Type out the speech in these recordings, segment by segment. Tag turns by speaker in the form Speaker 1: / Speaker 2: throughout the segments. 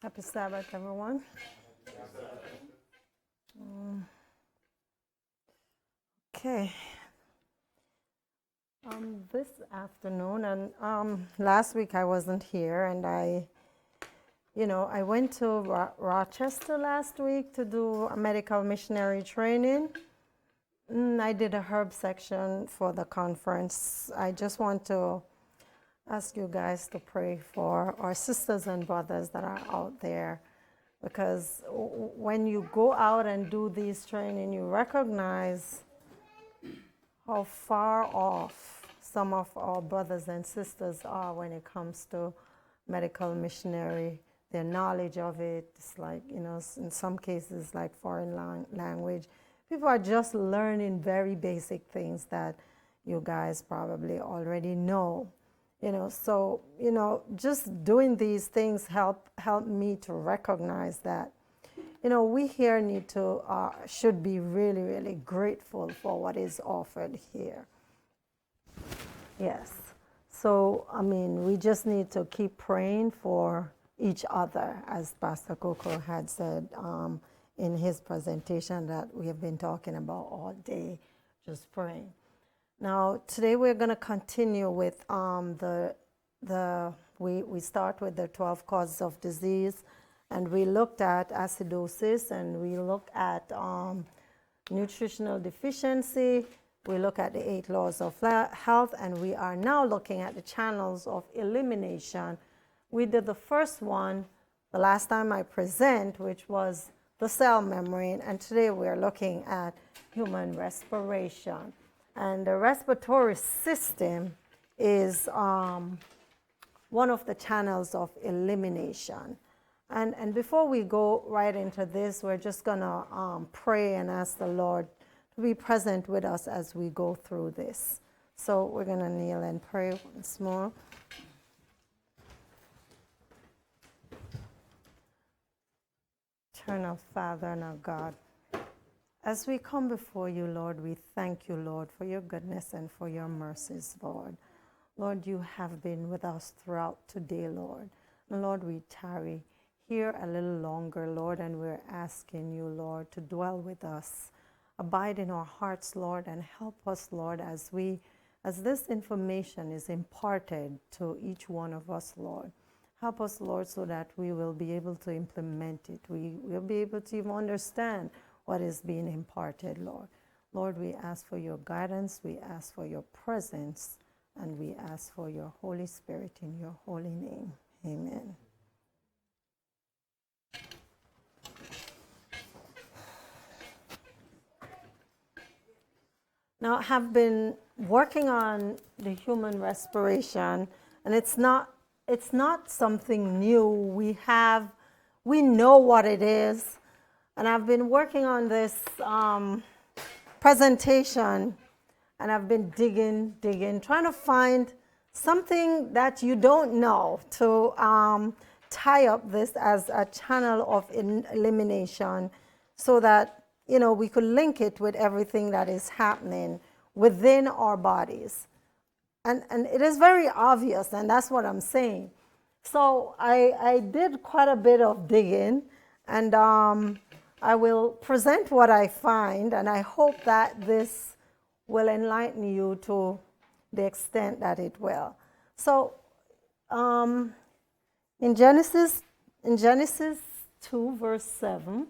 Speaker 1: Happy Sabbath, everyone. Okay. This afternoon, and last week I wasn't here, and I went to Rochester last week to do a medical missionary training. I did a herb section for the conference. I just want to ask you guys to pray for our sisters and brothers that are out there, because when you go out and do these training, you recognize how far off some of our brothers and sisters are when it comes to medical missionary. Their knowledge of it is like, in some cases like foreign language. People are just learning very basic things that you guys probably already know. So just doing these things help me to recognize that we here should be really, really grateful for what is offered here. Yes. So we just need to keep praying for each other, as Pastor Coco had said in his presentation that we have been talking about all day, just praying. Now, today we're going to continue with we start with the 12 causes of disease, and we looked at acidosis, and we looked at nutritional deficiency, we look at the 8 laws of health, and we are now looking at the channels of elimination. We did the first one the last time I present, which was the cell membrane, and today we're looking at human respiration. And the respiratory system is one of the channels of elimination. And before we go right into this, we're just going to pray and ask the Lord to be present with us as we go through this. So we're going to kneel and pray once more. Eternal Father and our God, as we come before you, Lord, we thank you, Lord, for your goodness and for your mercies, Lord. Lord, you have been with us throughout today, Lord. And Lord, we tarry here a little longer, Lord, and we're asking you, Lord, to dwell with us. Abide in our hearts, Lord, and help us, Lord, as this information is imparted to each one of us, Lord. Help us, Lord, so that we will be able to implement it. We will be able to even understand what is being imparted, Lord. Lord, we ask for your guidance, we ask for your presence, and we ask for your Holy Spirit in your holy name. Amen. Now, I have been working on the human respiration, and it's not something new. We know what it is, and I've been working on this presentation, and I've been digging, trying to find something that you don't know to tie up this as a channel of elimination, so that we could link it with everything that is happening within our bodies. And it is very obvious, and that's what I'm saying. So I did quite a bit of digging, and I will present what I find, and I hope that this will enlighten you to the extent that it will. So in Genesis 2, verse 7,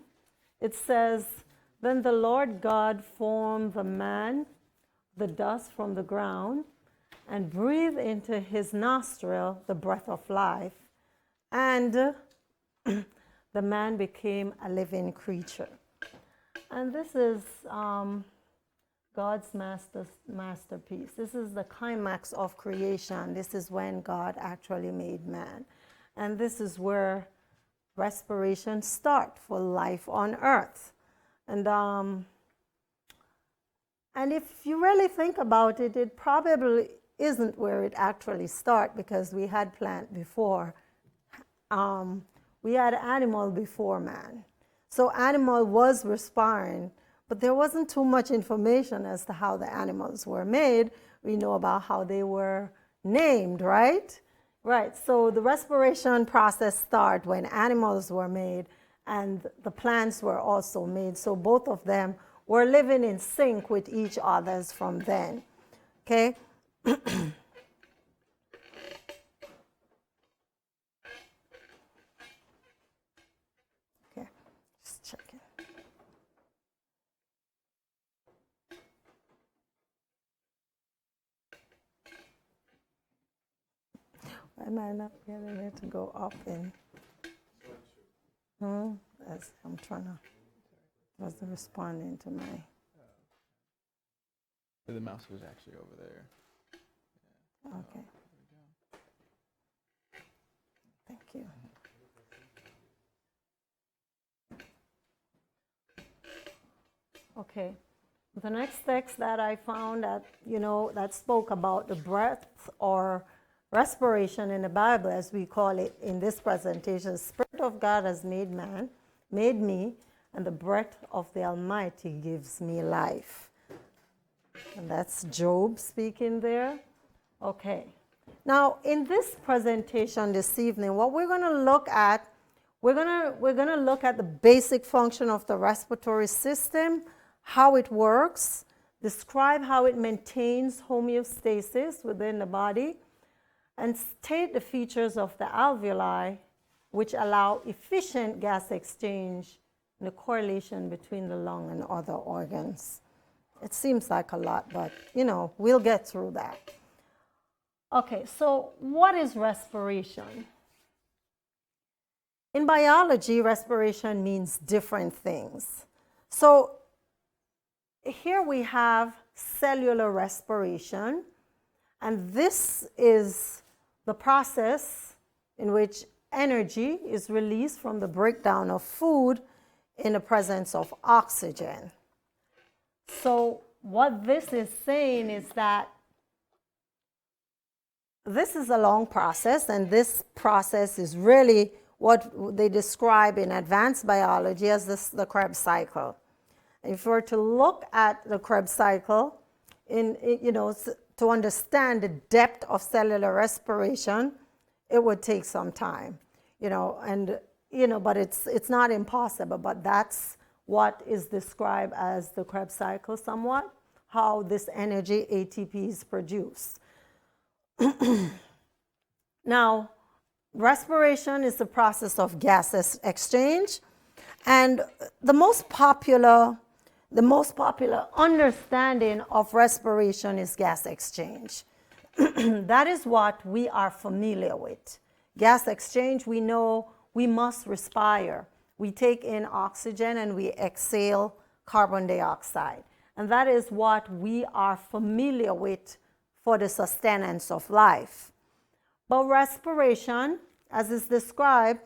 Speaker 1: it says, "Then the Lord God formed the man, the dust from the ground, and breathed into his nostril the breath of life, and the man became a living creature." And this is God's masterpiece. This is the climax of creation. This is when God actually made man. And this is where respiration starts for life on earth. And if you really think about it, it probably isn't where it actually starts, because we had plant before. We had animal before man. So animal was respiring, but there wasn't too much information as to how the animals were made. We know about how they were named, right? Right, so the respiration process started when animals were made and the plants were also made. So both of them were living in sync with each other's from then. Okay? Okay, just checking. I might not get it to go up in. As I'm trying to, wasn't responding to my.
Speaker 2: The mouse was actually over there.
Speaker 1: Okay. Thank you. Okay. The next text that I found that, that spoke about the breath or respiration in the Bible, as we call it in this presentation, the Spirit of God has made me, and the breath of the Almighty gives me life. And that's Job speaking there. Okay. Now, in this presentation this evening, what we're going to look at, we're going to look at the basic function of the respiratory system, how it works, describe how it maintains homeostasis within the body, and state the features of the alveoli, which allow efficient gas exchange and the correlation between the lung and other organs. It seems like a lot, but, we'll get through that. Okay, so what is respiration? In biology, respiration means different things. So here we have cellular respiration, and this is the process in which energy is released from the breakdown of food in the presence of oxygen. So what this is saying is that this is a long process, and this process is really what they describe in advanced biology as the Krebs cycle. If we were to look at the Krebs cycle, to understand the depth of cellular respiration, it would take some time, but it's not impossible. But that's what is described as the Krebs cycle somewhat, how this energy ATP is produced. Now, respiration is the process of gas exchange, and the most popular understanding of respiration is gas exchange. That is what we are familiar with. Gas exchange, we know we must respire. We take in oxygen and we exhale carbon dioxide. And that is what we are familiar with for the sustenance of life. But respiration, as is described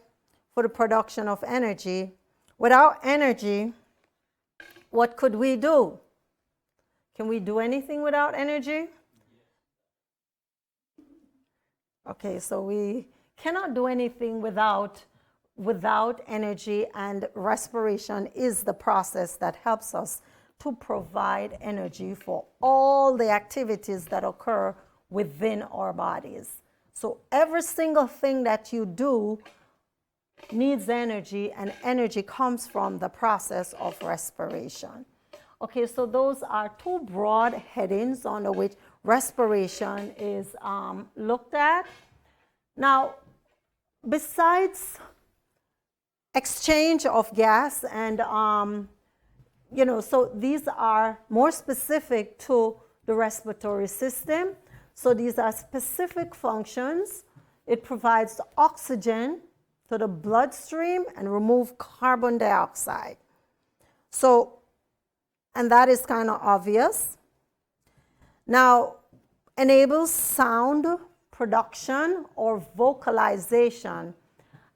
Speaker 1: for the production of energy, without energy, what could we do? Can we do anything without energy? Okay, so we cannot do anything without energy, and respiration is the process that helps us to provide energy for all the activities that occur within our bodies. So every single thing that you do needs energy, and energy comes from the process of respiration. Okay, so those are two broad headings under which respiration is looked at. Now, besides exchange of gas and, so these are more specific to the respiratory system. So these are specific functions. It provides oxygen to the bloodstream and remove carbon dioxide. So, and that is kind of obvious. Now, enables sound production or vocalization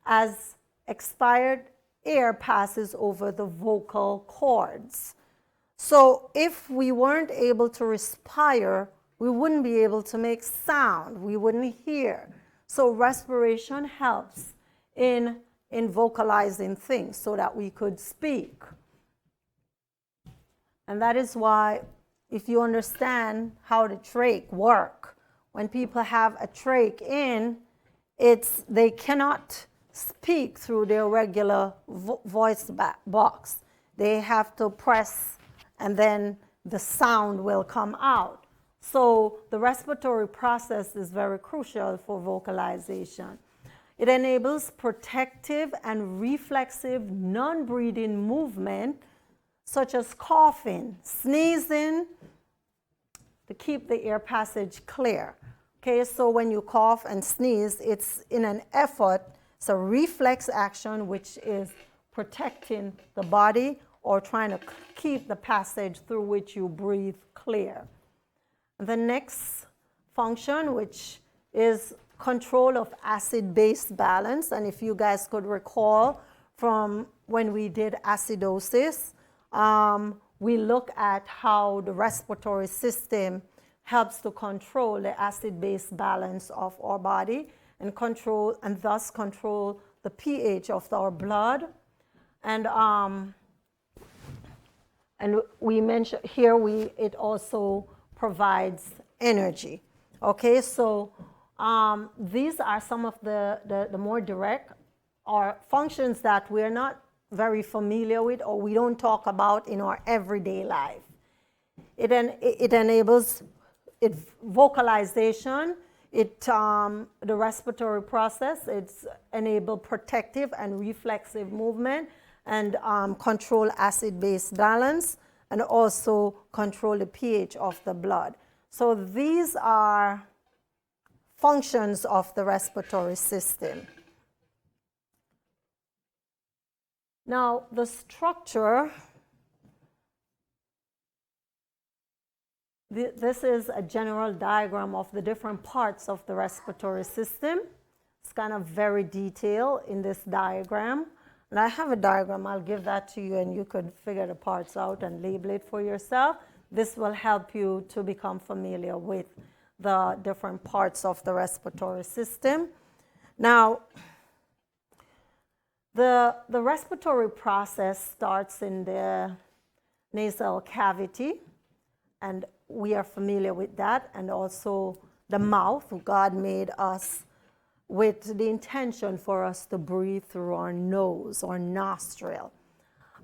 Speaker 1: as expired air passes over the vocal cords. So if we weren't able to respire, we wouldn't be able to make sound. We wouldn't hear. So respiration helps in vocalizing things so that we could speak. And that is why, if you understand how the trach work, when people have a trach in, they cannot speak through their regular voice box. They have to press and then the sound will come out. So the respiratory process is very crucial for vocalization. It enables protective and reflexive non-breathing movement such as coughing, sneezing, to keep the air passage clear. Okay, so when you cough and sneeze, it's in an effort, it's a reflex action which is protecting the body or trying to keep the passage through which you breathe clear. The next function, which is control of acid-base balance, and if you guys could recall from when we did acidosis, we look at how the respiratory system helps to control the acid-base balance of our body and thus control the pH of our blood. And we mentioned here it also provides energy. Okay, so these are some of the more direct or functions that we're not very familiar with or we don't talk about in our everyday life. It enables vocalization, the respiratory process, it's enable protective and reflexive movement and control acid-base balance and also control the pH of the blood. So these are functions of the respiratory system. Now, the structure, this is a general diagram of the different parts of the respiratory system. It's kind of very detailed in this diagram. And I have a diagram, I'll give that to you and you could figure the parts out and label it for yourself. This will help you to become familiar with the different parts of the respiratory system. Now, the respiratory process starts in the nasal cavity, and we are familiar with that, and also the mouth. God made us with the intention for us to breathe through our nose or nostril.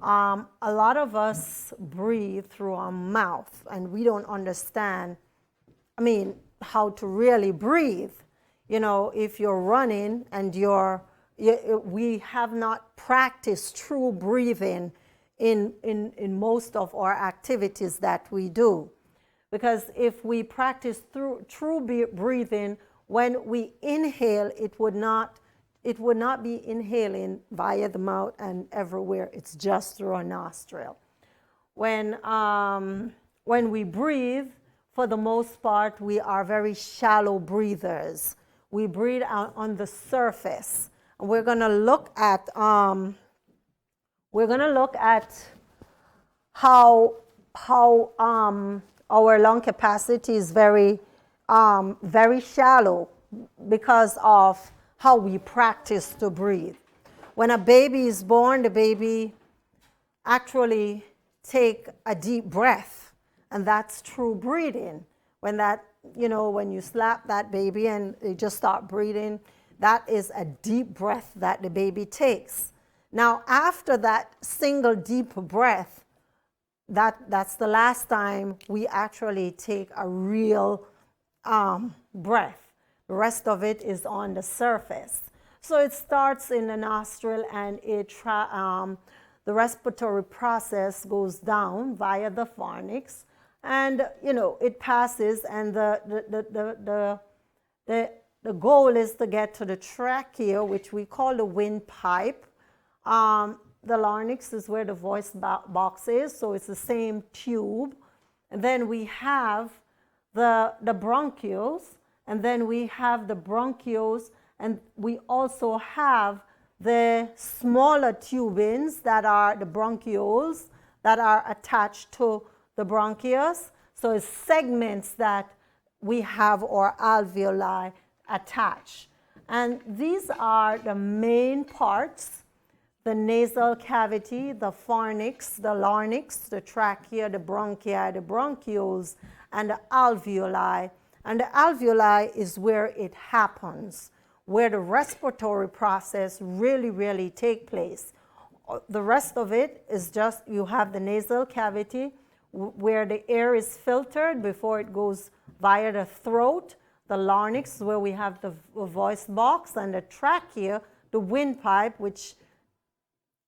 Speaker 1: A lot of us breathe through our mouth, and we don't understand, how to really breathe. You know, if you're running and we have not practiced true breathing in most of our activities that we do. Because if we practice true breathing, when we inhale, it would not be inhaling via the mouth and everywhere. It's just through our nostril. When we breathe, for the most part, we are very shallow breathers. We breathe out on the surface. And we're going to look at how our lung capacity is very shallow because of how we practice to breathe. When a baby is born, the baby actually take a deep breath, and that's true breathing. When you slap that baby and they just start breathing, that is a deep breath that the baby takes. Now, after that single deep breath, that's the last time we actually take a real breath. The rest of it is on the surface. So it starts in the nostril, and the respiratory process goes down via the pharynx, and it passes, and the goal is to get to the trachea, which we call the windpipe. The larynx is where the voice box is, so it's the same tube. And then we have the bronchioles, and then we have the bronchioles, and we also have the smaller tubings that are the bronchioles that are attached to the bronchus. So it's segments that we have our alveoli attached. And these are the main parts: the nasal cavity, the pharynx, the larynx, the trachea, the bronchi, the bronchioles, and the alveoli. And the alveoli is where it happens, where the respiratory process really take place. The rest of it is just you have the nasal cavity where the air is filtered before it goes via the throat, the larynx where we have the voice box, and the trachea, the windpipe, which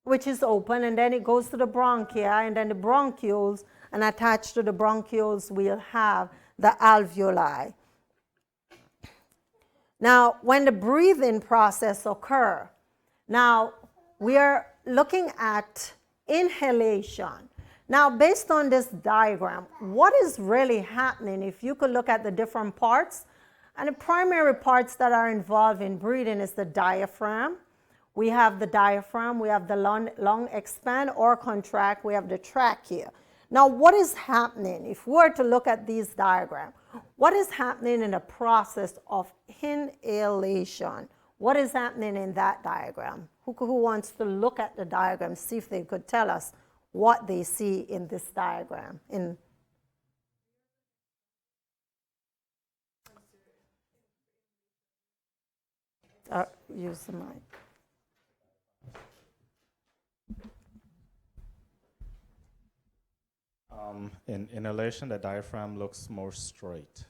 Speaker 1: is open, and then it goes to the bronchia, and then the bronchioles, and attached to the bronchioles we'll have the alveoli. Now, when the breathing process occurs, now we are looking at inhalation. Now, based on this diagram, what is really happening, if you could look at the different parts, and the primary parts that are involved in breathing is the diaphragm. We have the diaphragm, we have the lung expand or contract, we have the trachea. Now, what is happening, if we were to look at these diagrams, what is happening in the process of inhalation? What is happening in that diagram? Who wants to look at the diagram, see if they could tell us what they see in this diagram? Use the mic.
Speaker 3: In inhalation, the diaphragm looks more straight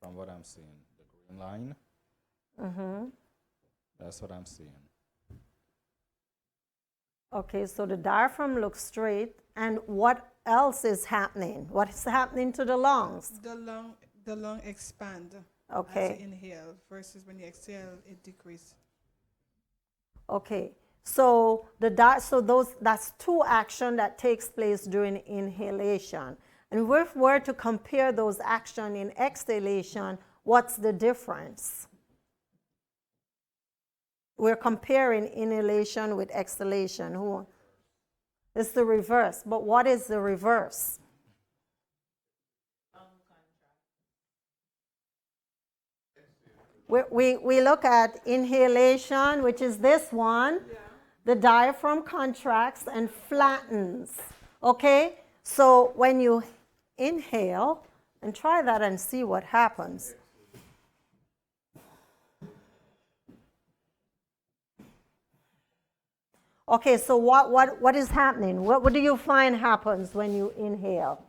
Speaker 3: from what I'm seeing. The green line. Mm-hmm. That's what I'm seeing.
Speaker 1: Okay, so the diaphragm looks straight, and what else is happening? What is happening to the lungs?
Speaker 4: The lung expand.
Speaker 1: Okay.
Speaker 4: As you inhale versus when you exhale, it decreases.
Speaker 1: Okay, so that's two action that takes place during inhalation. And if we were to compare those action in exhalation, what's the difference? We're comparing inhalation with exhalation. It's the reverse. But what is the reverse? We look at inhalation, which is this one. Yeah. The diaphragm contracts and flattens. Okay? So when you inhale, and try that and see what happens. Okay, so what is happening? What do you find happens when you inhale?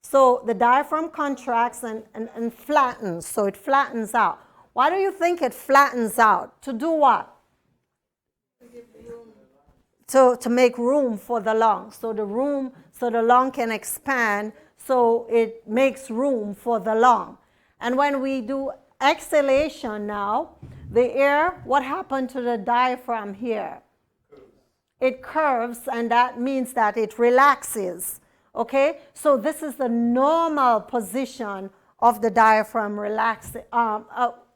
Speaker 1: So the diaphragm contracts and flattens, so it flattens out. Why do you think it flattens out? To do what? To make room for the lung. So the lung can expand, so it makes room for the lung. And when we do exhalation now, the air, what happened to the diaphragm here? It curves, and that means that it relaxes. Okay, so this is the normal position of the diaphragm,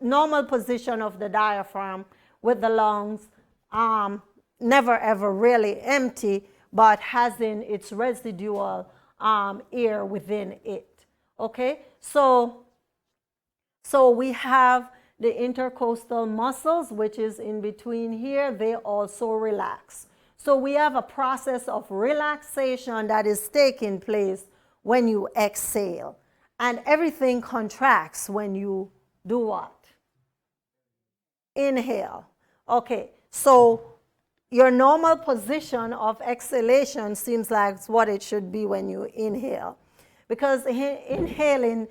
Speaker 1: normal position of the diaphragm with the lungs, never ever really empty, but has in its residual air within it. Okay, so we have the intercostal muscles, which is in between here, they also relax. So we have a process of relaxation that is taking place when you exhale. And everything contracts when you do what? Inhale. Okay, so your normal position of exhalation seems like it's what it should be when you inhale. Because inhaling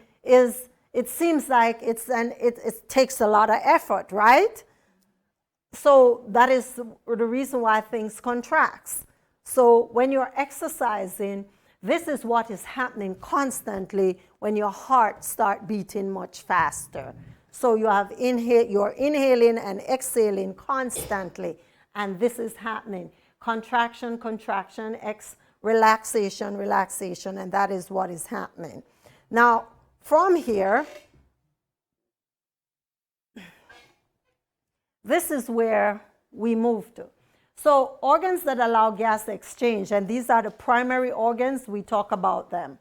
Speaker 1: it seems like it takes a lot of effort, right? So that is the reason why things contracts. So when you're exercising, this is what is happening constantly when your heart starts beating much faster. So you're inhaling and exhaling constantly, and this is happening. Contraction, contraction, relaxation, relaxation, and that is what is happening. Now, from here, this is where we move to. So organs that allow gas exchange, and these are the primary organs, we talk about them.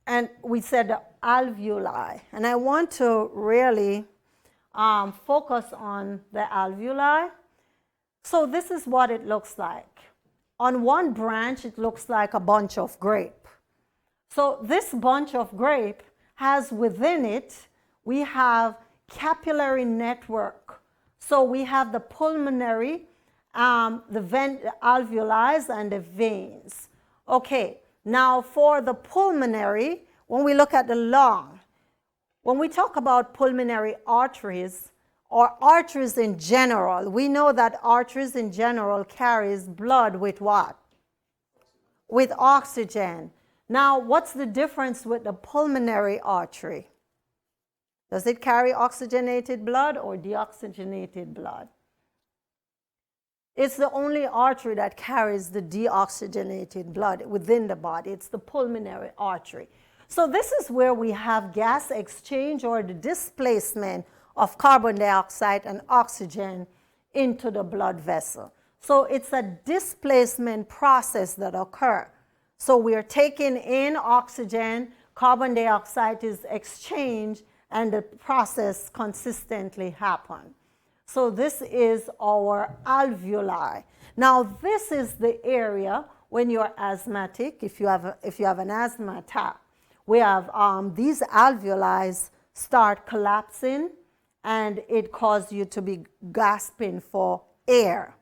Speaker 1: And we said the alveoli. And I want to really focus on the alveoli. So this is what it looks like. On one branch, it looks like a bunch of grape. So this bunch of grape has within it, we have capillary network. So we have the pulmonary, the alveoli, and the veins. Okay, now for the pulmonary, when we look at the lung, when we talk about pulmonary arteries, or arteries in general, we know that arteries in general carries blood with what? With oxygen. Now, what's the difference with the pulmonary artery? Does it carry oxygenated blood or deoxygenated blood? It's the only artery that carries the deoxygenated blood within the body. It's the pulmonary artery. So this is where we have gas exchange, or the displacement of carbon dioxide and oxygen into the blood vessel. So it's a displacement process that occurs. So we are taking in oxygen, carbon dioxide is exchanged, and the process consistently happens. So this is our alveoli. Now this is the area when you're asthmatic, if you have an asthma attack, we have these alveoli start collapsing, and it causes you to be gasping for air.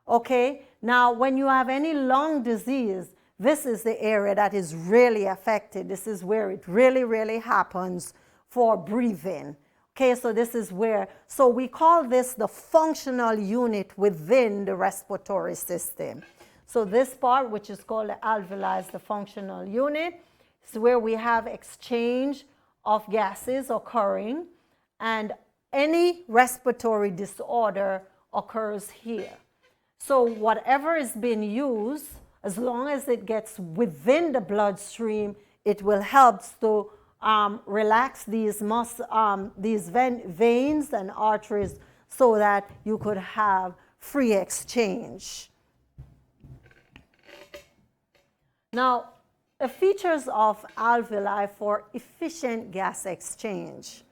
Speaker 1: Okay, now when you have any lung disease, this is the area that is really affected. This is where it really happens for breathing. Okay, so this is where, so we call this the functional unit within the respiratory system. So this part, which is called the alveoli, is the functional unit. It's where we have exchange of gases occurring, and any respiratory disorder occurs here. So whatever is being used, as long as it gets within the bloodstream, it will help to relax these veins and arteries so that you could have free exchange. Now, the features of alveoli for efficient gas exchange.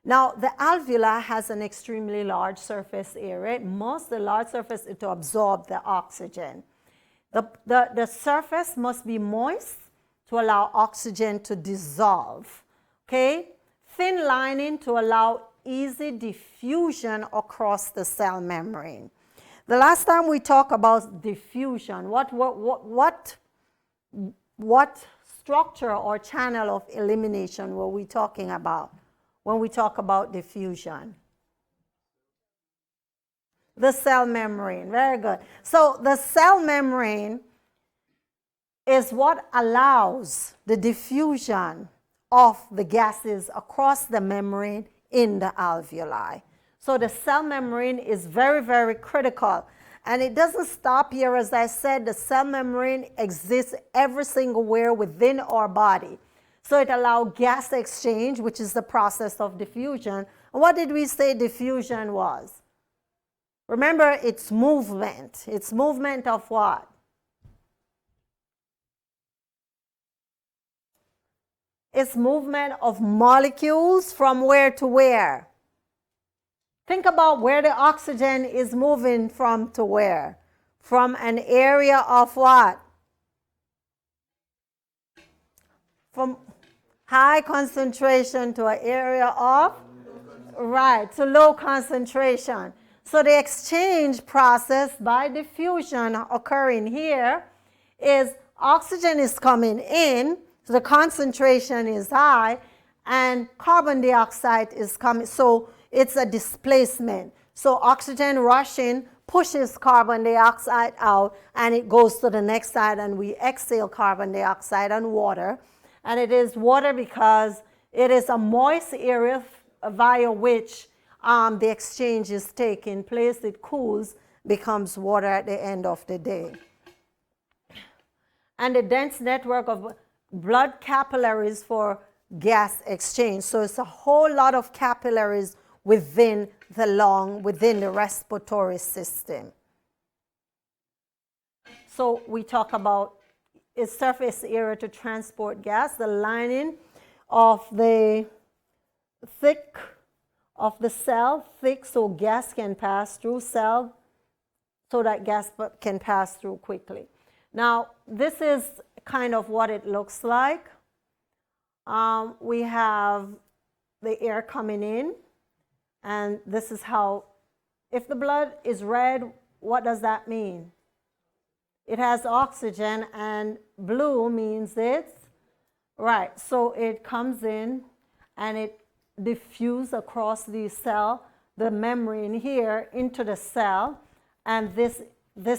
Speaker 1: Now, the alveoli has an extremely large surface area. The large surface is to absorb the oxygen. The surface must be moist to allow oxygen to dissolve. Okay? Thin lining to allow easy diffusion across the cell membrane. The last time we talked about diffusion, what structure or channel of elimination were we talking about when we talk about diffusion? The cell membrane. Very good. So the cell membrane is what allows the diffusion of the gases across the membrane in the alveoli. So the cell membrane is very critical. And it doesn't stop here. As I said, the cell membrane exists every single where within our body. So it allows gas exchange, which is the process of diffusion. And what did we say diffusion was? Remember, it's movement. It's movement of what? It's movement of molecules from where to where? Think about where the oxygen is moving from to where? From an area of what? From high concentration to an area of? Right, to low concentration. So the exchange process by diffusion occurring here is oxygen is coming in, so the concentration is high, and carbon dioxide is coming. So it's a displacement. So oxygen rushing pushes carbon dioxide out, and it goes to the next side, and we exhale carbon dioxide and water. And it is water because it is a moist area via which the exchange is taking place. It cools, becomes water at the end of the day. And a dense network of blood capillaries for gas exchange. So it's a whole lot of capillaries within the lung, within the respiratory system. So we talk about its surface area to transport gas, the lining of the thick of the cell, thick so gas can pass through cell, so that gas can pass through quickly. Now, this is kind of what it looks like. We have the air coming in, And this is how, if the blood is red, what does that mean? It has oxygen, and blue means it's right. So it comes in and it diffuses across the cell, the membrane here, into the cell, and this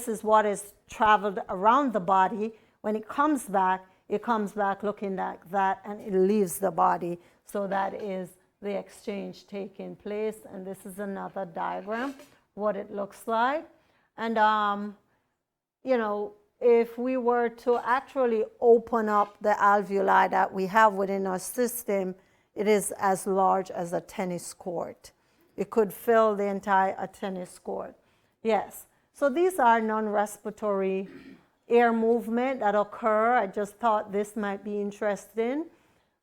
Speaker 1: is what is traveled around the body. When it comes back looking like that, and it leaves the body. So that is the exchange taking place, and this is another diagram, what it looks like. And you know, if we were to actually open up the alveoli that we have within our system, it is as large as a tennis court. It could fill the entire tennis court. Yes. So these are non-respiratory air movement that occur. I just thought this might be interesting.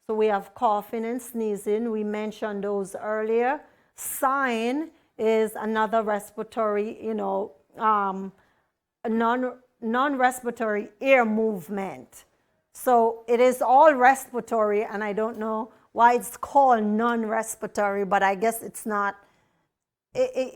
Speaker 1: So we have coughing and sneezing. We mentioned those earlier. Sighing is another respiratory, you know, non-respiratory air movement. So it is all respiratory, and I don't know why it's called non-respiratory, but I guess it's not.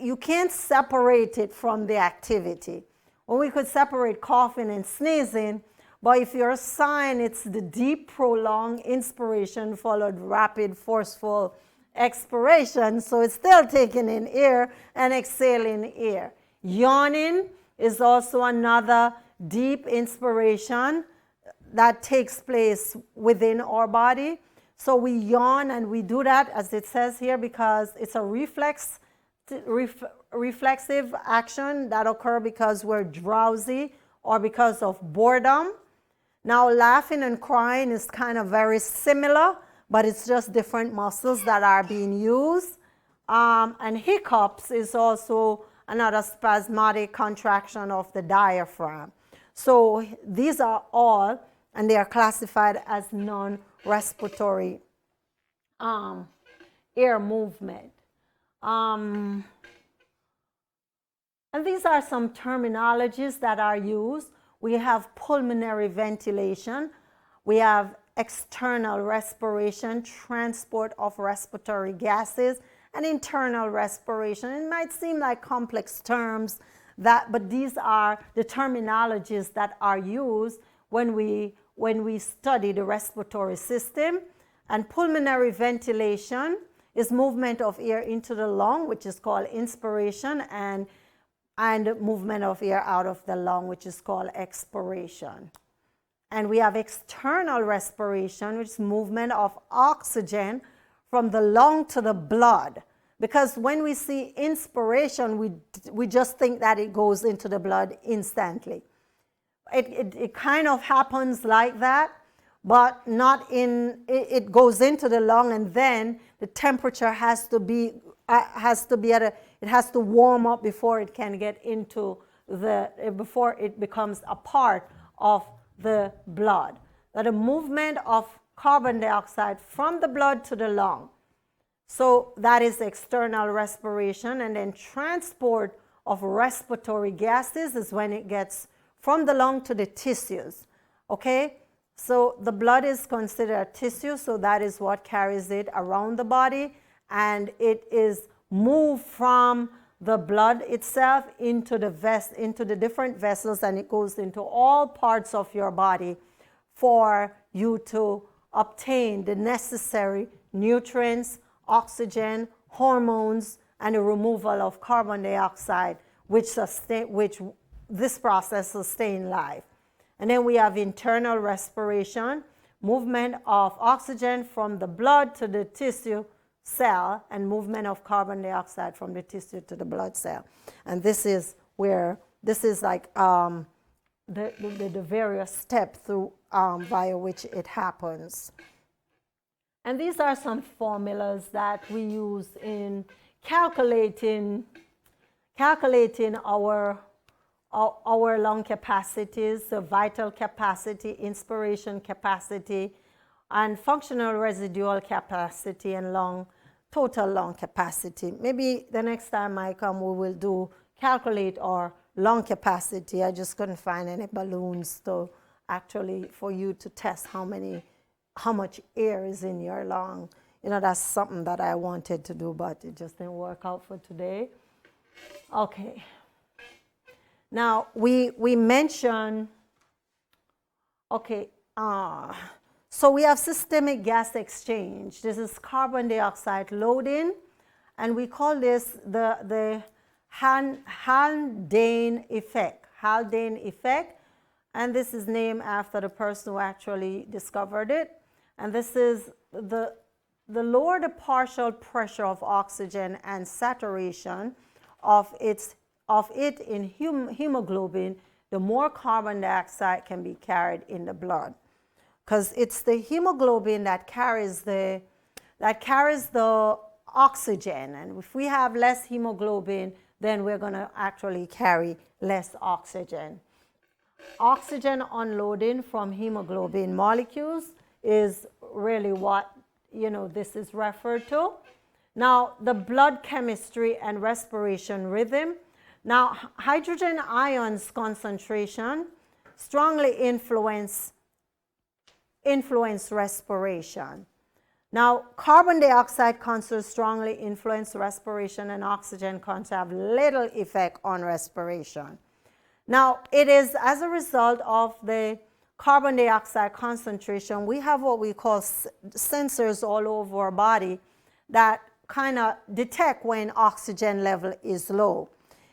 Speaker 1: You can't separate it from the activity. Well, we could separate coughing and sneezing, but if you're sighing, it's the deep, prolonged inspiration followed rapid, forceful expiration. So it's still taking in air and exhaling air. Yawning is also another deep inspiration that takes place within our body. So we yawn, and we do that, as it says here, because it's a reflexive action that occurs because we're drowsy or because of boredom. Now, laughing and crying is kind of very similar, but it's just different muscles that are being used. And hiccups is also another spasmodic contraction of the diaphragm. So these are all, and they are classified as non-respiratory air movement. And these are some terminologies that are used. We have pulmonary ventilation. We have external respiration, transport of respiratory gases, and internal respiration. It might seem like complex terms, but these are the terminologies that are used when we study the respiratory system. And pulmonary ventilation is movement of air into the lung, which is called inspiration, and movement of air out of the lung, which is called expiration. And we have external respiration, which is movement of oxygen from the lung to the blood. Because when we see inspiration, we just think that it goes into the blood instantly. It kind of happens like that, but not in, it goes into the lung, and then the temperature has to be it has to warm up before it can get into before it becomes a part of the blood. That a movement of carbon dioxide from the blood to the lung. So that is external respiration, and then transport of respiratory gases is when it gets from the lung to the tissues. Okay? So the blood is considered a tissue, so that is what carries it around the body, and it is moved from the blood itself into the different vessels, and it goes into all parts of your body for you to obtain the necessary nutrients, oxygen, hormones, and the removal of carbon dioxide, which this process sustains life. And then we have internal respiration, movement of oxygen from the blood to the tissue cell, and movement of carbon dioxide from the tissue to the blood cell. And this is where, this is like the various steps through via which it happens. And these are some formulas that we use in calculating our lung capacities, the vital capacity, inspiration capacity, and functional residual capacity, and total lung capacity. Maybe the next time I come, we will calculate our lung capacity. I just couldn't find any balloons to actually, for you to test how much air is in your lung. you know, that's something that I wanted to do, but it just didn't work out for today. Okay. Now, we mentioned, okay, so we have systemic gas exchange. This is carbon dioxide loading, and we call this the Haldane effect. Haldane effect, and this is named after the person who actually discovered it. And this is the lower the partial pressure of oxygen and saturation of it in hemoglobin, the more carbon dioxide can be carried in the blood, because it's the hemoglobin that carries the oxygen, and if we have less hemoglobin, then we're going to actually carry less oxygen. Oxygen unloading from hemoglobin molecules is really what, you know, this is referred to. Now, the blood chemistry and respiration rhythm. Now, hydrogen ions concentration strongly influence respiration. Now, carbon dioxide constants strongly influence respiration, and oxygen constants have little effect on respiration. Now, it is as a result of the carbon dioxide concentration, we have what we call sensors all over our body that kind of detect when oxygen level is low.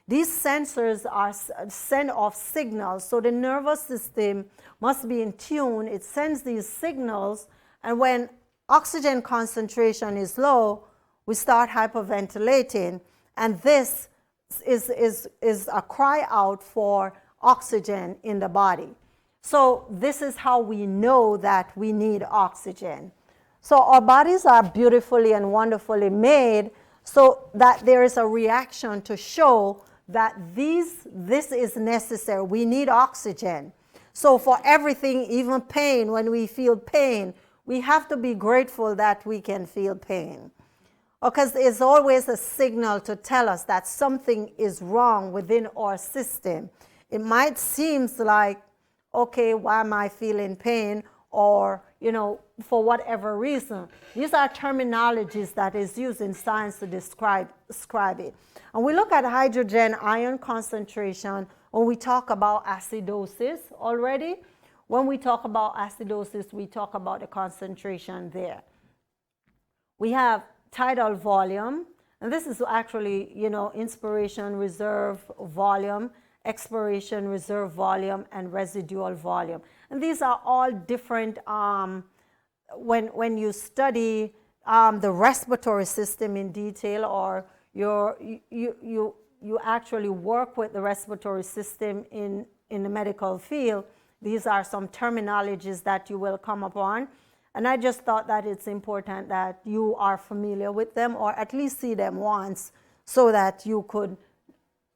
Speaker 1: These sensors are send off signals, so the nervous system must be in tune. It sends these signals, and when oxygen concentration is low, we start hyperventilating, and this is a cry out for oxygen in the body. So this is how we know that we need oxygen. So our bodies are beautifully and wonderfully made so that there is a reaction to show that this is necessary. We need oxygen. So for everything, even pain, when we feel pain, we have to be grateful that we can feel pain. Because it's always a signal to tell us that something is wrong within our system. It might seem like, okay, why am I feeling pain? Or, you know, for whatever reason. These are terminologies that is used in science to describe it. And we look at hydrogen ion concentration when we talk about acidosis already. When we talk about acidosis, we talk about the concentration there. We have tidal volume, and this is actually, you know, inspiration, reserve volume, expiration, reserve volume, and residual volume. And these are all different, when you study the respiratory system in detail, or you actually work with the respiratory system in the medical field, these are some terminologies that you will come upon. And I just thought that it's important that you are familiar with them, or at least see them once, so that you could,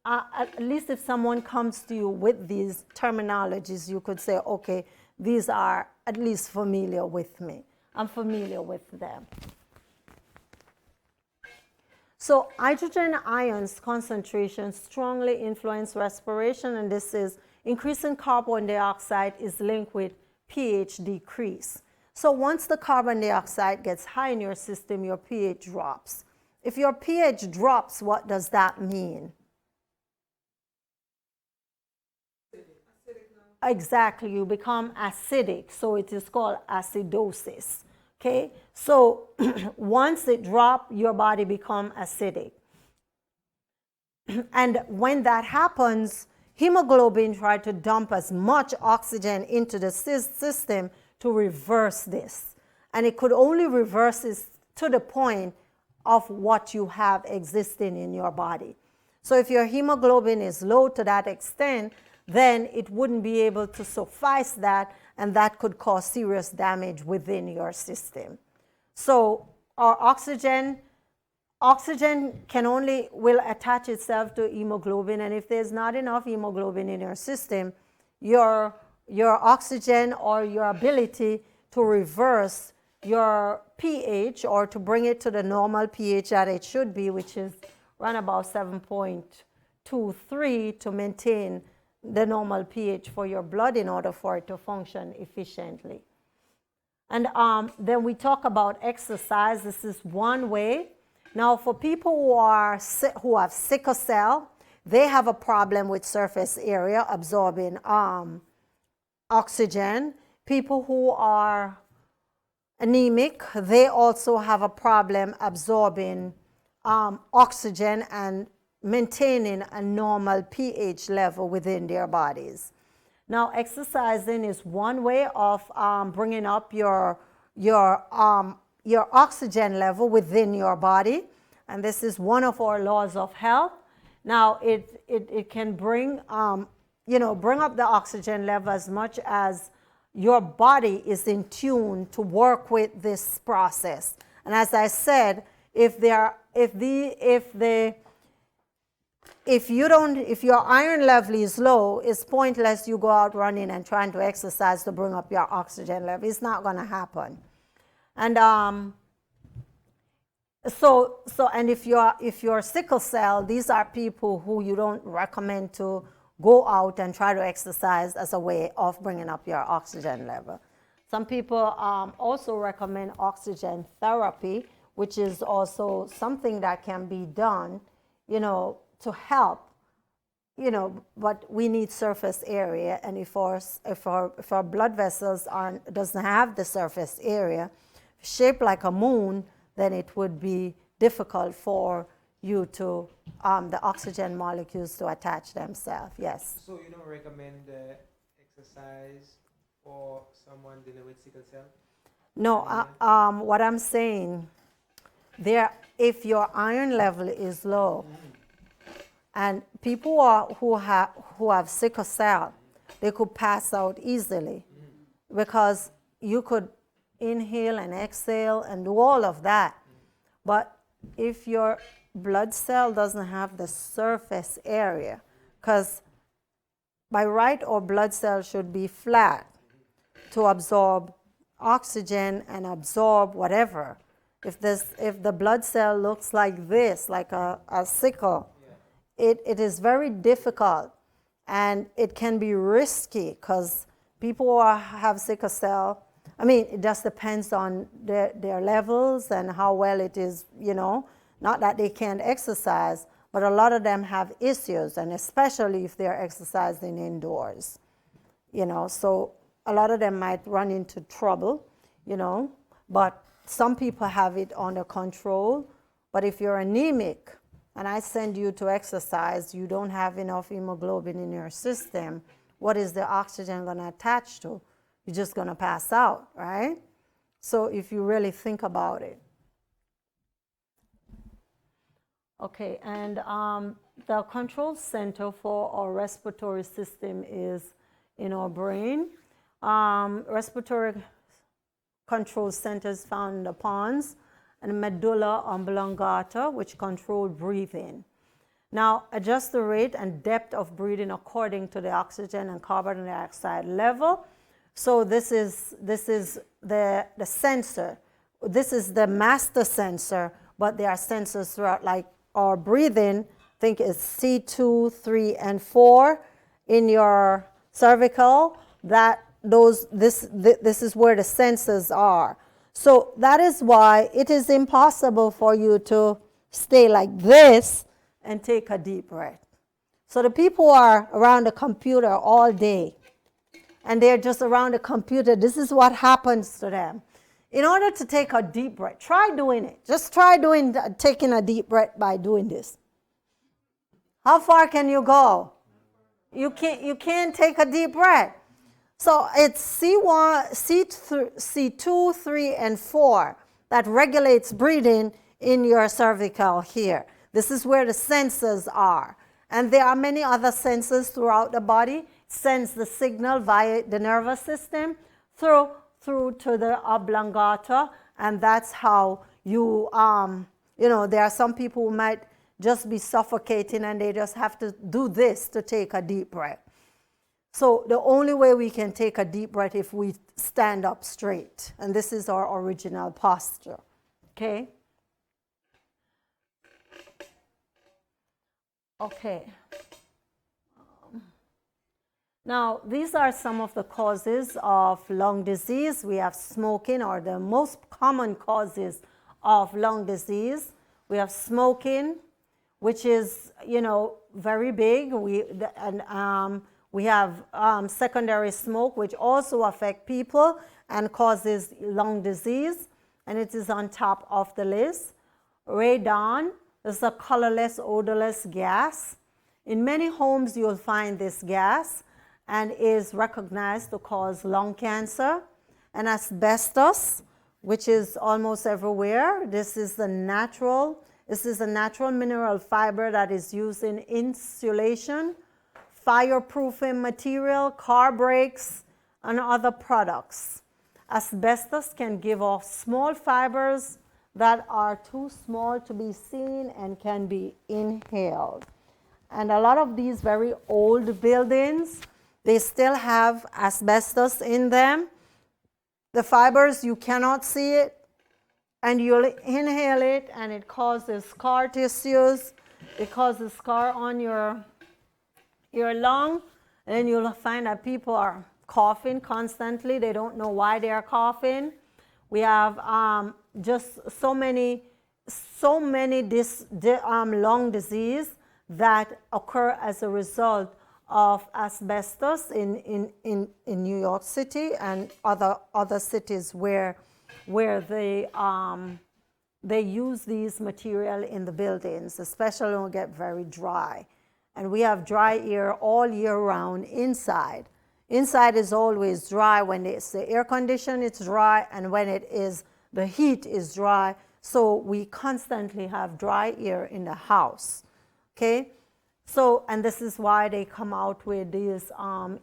Speaker 1: at least if someone comes to you with these terminologies, you could say, okay, these are at least familiar with me. I'm familiar with them. So hydrogen ions concentration strongly influence respiration, and this is increasing carbon dioxide is linked with pH decrease. So once the carbon dioxide gets high in your system, your pH drops. If your pH drops, what does that mean? Exactly, you become acidic, so it is called acidosis. Okay, so once it drops, your body becomes acidic. And when that happens, hemoglobin tries to dump as much oxygen into the system to reverse this. And it could only reverse this to the point of what you have existing in your body. So if your hemoglobin is low to that extent, then it wouldn't be able to suffice that, and that could cause serious damage within your system. So our oxygen will attach itself to hemoglobin, and if there's not enough hemoglobin in your system, your oxygen, or your ability to reverse your pH, or to bring it to the normal pH that it should be, which is around about 7.23, to maintain the normal pH for your blood in order for it to function efficiently. And then we talk about exercise. This is one way. Now, for people who have sickle cell, they have a problem with surface area absorbing oxygen. People who are anemic, they also have a problem absorbing oxygen and maintaining a normal pH level within their bodies. Now, exercising is one way of bringing up your oxygen level within your body, and this is one of our laws of health. Now, it can bring bring up the oxygen level as much as your body is in tune to work with this process. And as I said, if your iron level is low, it's pointless you go out running and trying to exercise to bring up your oxygen level. It's not going to happen. And and if you're sickle cell, these are people who you don't recommend to go out and try to exercise as a way of bringing up your oxygen level. Some people also recommend oxygen therapy, which is also something that can be done, to help, but we need surface area, and if our blood vessels doesn't have the surface area, shaped like a moon, then it would be difficult for you to the oxygen molecules to attach themselves. Yes.
Speaker 5: So you don't recommend exercise for someone dealing with sickle cell?
Speaker 1: No. What I'm saying, if your iron level is low, and people who have sickle cell, they could pass out easily because you could inhale and exhale and do all of that. But if your blood cell doesn't have the surface area, because by right our blood cell should be flat to absorb oxygen and absorb whatever. If the blood cell looks like this, like a sickle, it is very difficult, and it can be risky because people who have sickle cell, it just depends on their levels and how well it is, not that they can't exercise, but a lot of them have issues, and especially if they're exercising indoors, so a lot of them might run into trouble, but some people have it under control. But if you're anemic, and I send you to exercise, you don't have enough hemoglobin in your system, what is the oxygen going to attach to? You're just going to pass out, right? So if you really think about it. Okay, and the control center for our respiratory system is in our brain. Respiratory control centers found in the pons and medulla oblongata, which control breathing. Now, adjust the rate and depth of breathing according to the oxygen and carbon dioxide level. So this is the sensor. This is the master sensor, but there are sensors throughout, like our breathing, I think it's C2, 3, and 4 in your cervical. This is where the sensors are. So that is why it is impossible for you to stay like this and take a deep breath. So the people who are around the computer all day, and they're just around the computer, this is what happens to them. In order to take a deep breath, try doing it. Just try taking a deep breath by doing this. How far can you go? You can't take a deep breath. So it's C1, C2, 3, and 4 that regulates breathing in your cervical here. This is where the sensors are. And there are many other sensors throughout the body. Sends the signal via the nervous system through to the oblongata, and that's how you, there are some people who might just be suffocating and they just have to do this to take a deep breath. So the only way we can take a deep breath if we stand up straight, and this is our original posture, okay? Okay. Now, these are some of the causes of lung disease. We have smoking, or the most common causes of lung disease. We have smoking, which is, very big. We have secondary smoke, which also affect people and causes lung disease, and it is on top of the list. Radon is a colorless, odorless gas. In many homes, you'll find this gas and is recognized to cause lung cancer. And asbestos, which is almost everywhere. This is a natural mineral fiber that is used in insulation, fireproofing material, car brakes, and other products. Asbestos can give off small fibers that are too small to be seen and can be inhaled. And a lot of these very old buildings, they still have asbestos in them. The fibers, you cannot see it, and you'll inhale it, and it causes scar tissues. It causes scar on your lung, and you'll find that people are coughing constantly. They don't know why they are coughing. We have just so many lung disease that occur as a result of asbestos in New York City and other cities where they use these material in the buildings, especially when we get very dry. And we have dry air all year round inside. Inside is always dry. When it's the air condition, it's dry, and when it is the heat is dry. So we constantly have dry air in the house. Okay? So, and this is why they come out with these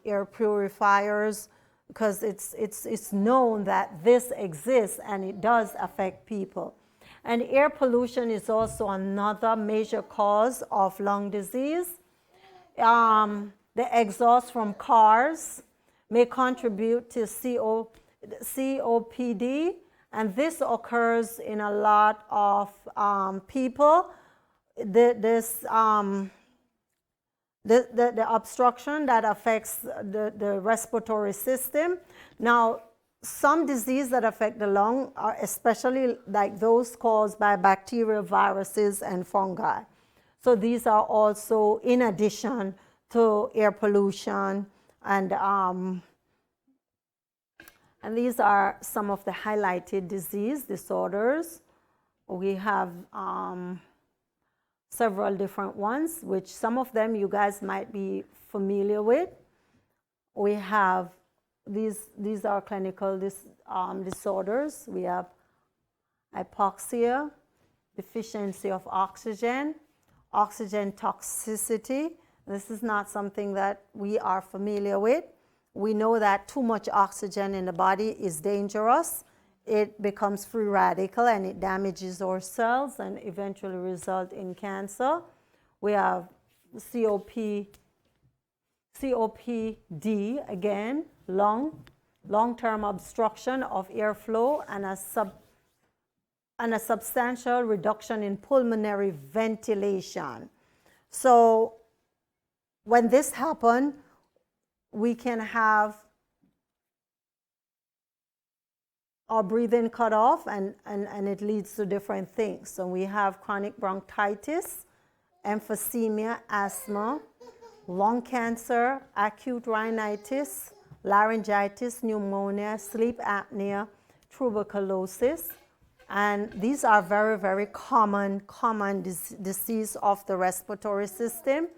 Speaker 1: air purifiers, because it's known that this exists and it does affect people. And air pollution is also another major cause of lung disease. The exhaust from cars may contribute to COPD, and this occurs in a lot of people. The obstruction that affects the respiratory system. Now, some diseases that affect the lung are especially like those caused by bacteria, viruses, and fungi. So these are also in addition to air pollution, and these are some of the highlighted disease disorders. We have several different ones, which some of them you guys might be familiar with. We have these are clinical disorders. We have hypoxia, deficiency of oxygen, oxygen toxicity. This is not something that we are familiar with. We know that too much oxygen in the body is dangerous. It becomes free radical and it damages our cells and eventually result in cancer. We have COPD, again, long-term obstruction of airflow and a substantial reduction in pulmonary ventilation. So when this happens, we can have our breathing cut off, and it leads to different things. So we have chronic bronchitis, emphysema, asthma, lung cancer, acute rhinitis, laryngitis, pneumonia, sleep apnea, tuberculosis. And these are very, very common disease of the respiratory system.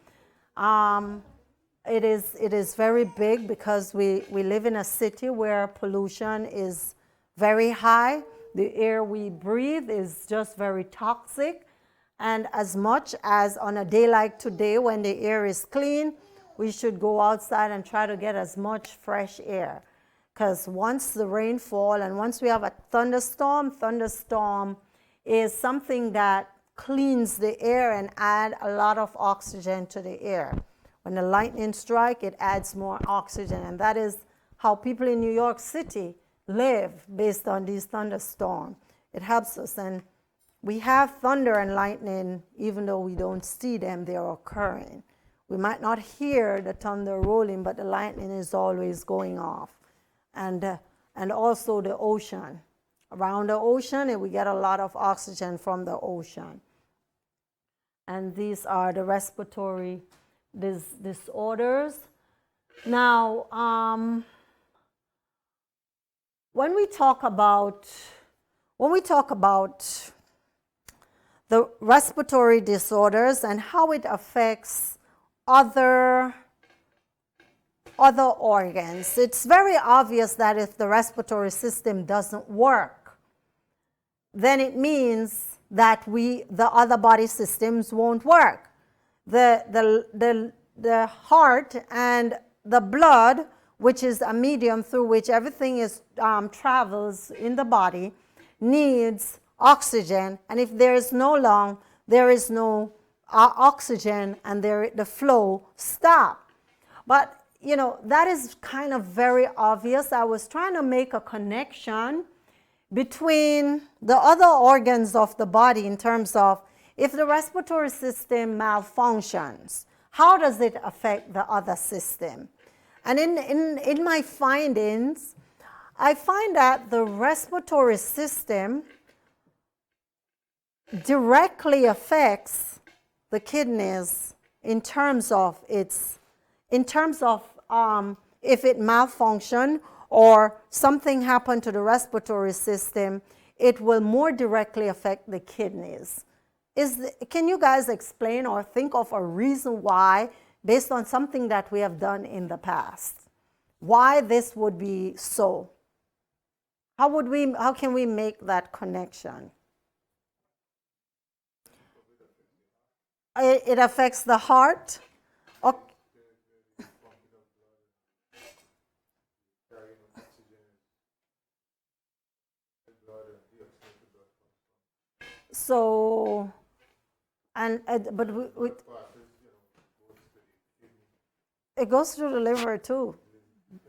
Speaker 1: It is very big because we live in a city where pollution is very high. The air we breathe is just very toxic. And as much as on a day like today when the air is clean, we should go outside and try to get as much fresh air. Because once the rain falls and once we have a thunderstorm is something that cleans the air and add a lot of oxygen to the air. When the lightning strikes, it adds more oxygen. And that is how people in New York City live based on these thunderstorms. It helps us. And we have thunder and lightning, even though we don't see them, they're occurring. We might not hear the thunder rolling, but the lightning is always going off. And also the ocean. Around the ocean, we get a lot of oxygen from the ocean. And these are the respiratory disorders. Now, when we talk about the respiratory disorders and how it affects other organs, it's very obvious that if the respiratory system doesn't work, then it means that the other body systems won't work. The heart and the blood, which is a medium through which everything travels in the body, needs oxygen, and if there is no lung, there is no oxygen, and the flow stops. But that is kind of very obvious. I was trying to make a connection between the other organs of the body in terms of if the respiratory system malfunctions, how does it affect the other system? And in my findings, I find that the respiratory system directly affects the kidneys in terms of if it malfunctions or something happened to the respiratory system, it will more directly affect the kidneys. Can you guys explain or think of a reason why, based on something that we have done in the past, why this would be so? How can we make that connection? It affects the heart. Okay. So, but it goes through the liver too.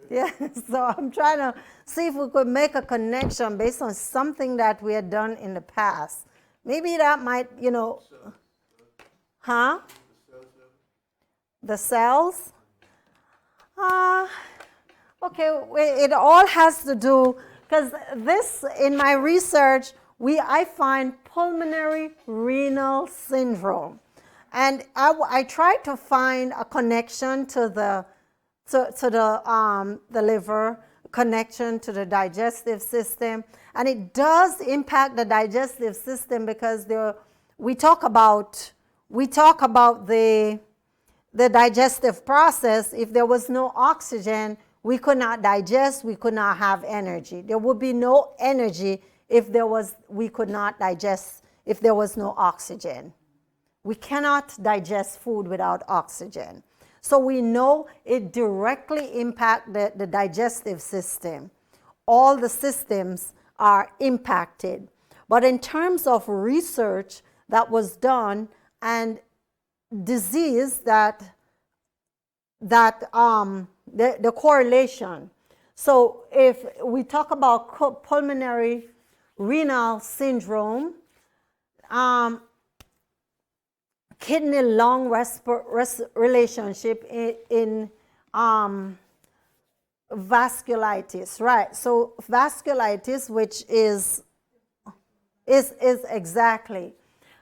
Speaker 1: Yeah, so I'm trying to see if we could make a connection based on something that we had done in the past. Maybe that might, huh? The cells? Okay, it all has to do, because this, in my research, I find pulmonary renal syndrome. And I tried to find a connection to the liver, connection to the digestive system. And it does impact the digestive system because we talk about the digestive process. If there was no oxygen, we could not digest, we could not have energy. There would be no energy if we could not digest, if there was no oxygen. We cannot digest food without oxygen. So we know it directly impacts the digestive system. All the systems are impacted. But in terms of research that was done and disease the correlation. So if we talk about pulmonary renal syndrome, kidney-lung relationship in vasculitis, right? So vasculitis, which is exactly.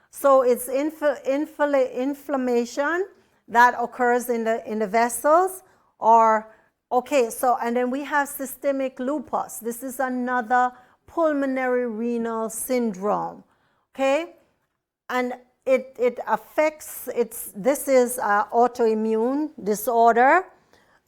Speaker 1: So it's inflammation that occurs in the vessels, and then we have systemic lupus. This is another pulmonary renal syndrome, okay? And it affects, this is an autoimmune disorder,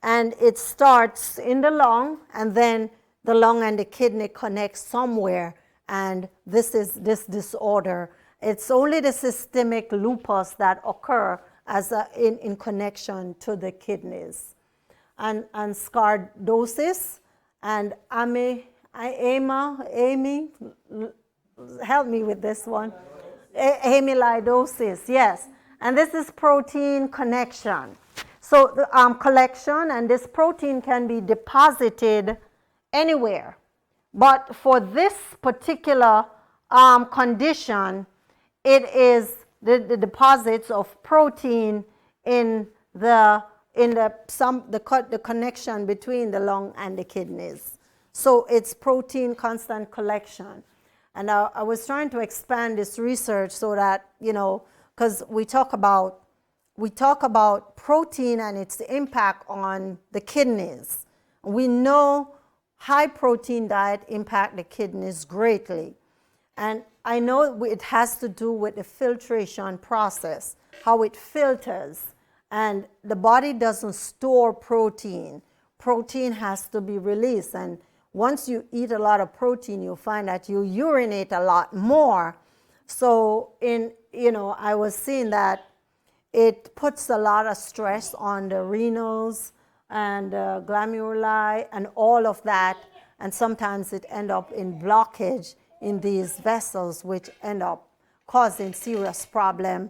Speaker 1: and it starts in the lung, and then the lung and the kidney connect somewhere, and this is this disorder. It's only the systemic lupus that occur in connection to the kidneys. And scardosis and Amy, help me with this one. Amyloidosis, yes. And this is protein connection. So the collection, and this protein can be deposited anywhere. But for this particular condition, it is the deposits of protein in the the connection between the lung and the kidneys. So it's protein constant collection. And I was trying to expand this research so that, because we talk about protein and its impact on the kidneys. We know high protein diet impact the kidneys greatly. And I know it has to do with the filtration process, how it filters. And the body doesn't store protein. Protein has to be released. And once you eat a lot of protein, you'll find that you urinate a lot more. So I was seeing that it puts a lot of stress on the renals and glomeruli and all of that. And sometimes it ends up in blockage in these vessels, which end up causing serious problem,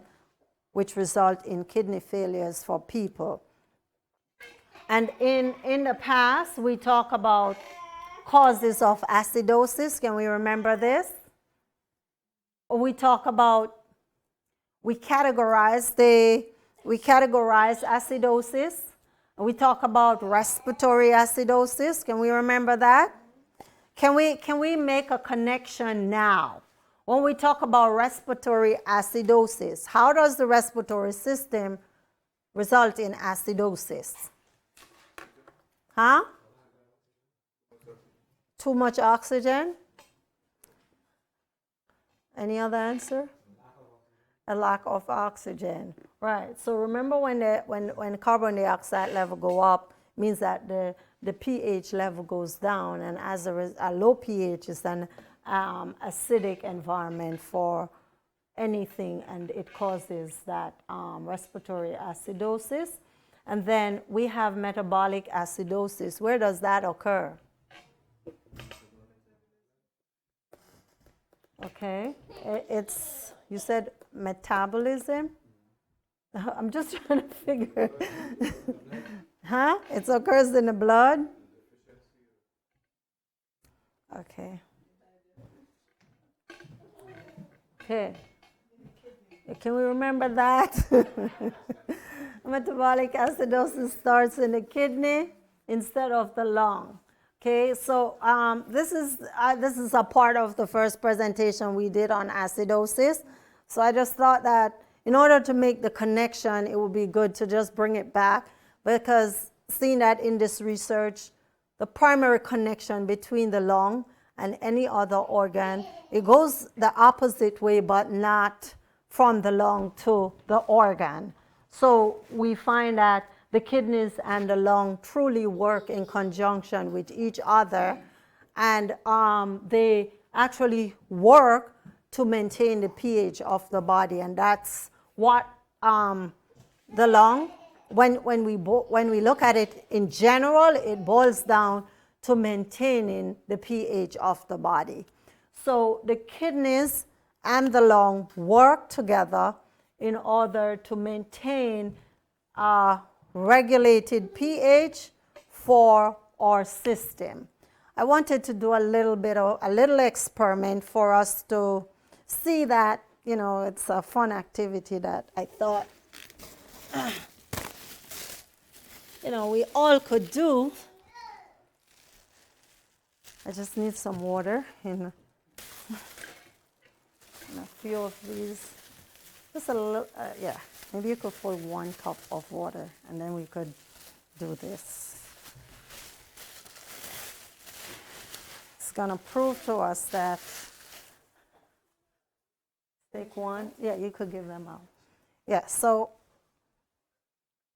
Speaker 1: which result in kidney failures for people. And in the past, we talk about causes of acidosis. Can we remember this? We talk about, we categorize acidosis. We talk about respiratory acidosis. Can we remember that? Can we make a connection now? When we talk about respiratory acidosis, how does the respiratory system result in acidosis? Huh? Too much oxygen? Any other answer? A lack of oxygen. Right. So remember when carbon dioxide level go up, means that the pH level goes down, and as a low pH is an acidic environment for anything, and it causes that respiratory acidosis. And then we have metabolic acidosis. Where does that occur? Okay, you said metabolism? I'm just trying to figure. Huh? It occurs in the blood? Okay. Okay. Can we remember that? Metabolic acidosis starts in the kidney instead of the lung. Okay, so this is a part of the first presentation we did on acidosis. So I just thought that in order to make the connection, it would be good to just bring it back, because seeing that in this research, the primary connection between the lung and any other organ, it goes the opposite way, but not from the lung to the organ. So we find that the kidneys and the lung truly work in conjunction with each other, and they actually work to maintain the pH of the body. And that's what the lung, when we look at it in general, it boils down to maintaining the pH of the body. So the kidneys and the lung work together in order to maintain regulated pH for our system. I wanted to do a little experiment for us to see that, it's a fun activity that I thought, we all could do. I just need some water in a few of these. Just a little, yeah. Maybe you could pour 1 cup of water, and then we could do this. It's gonna prove to us that, take one, yeah, you could give them out. Yeah, so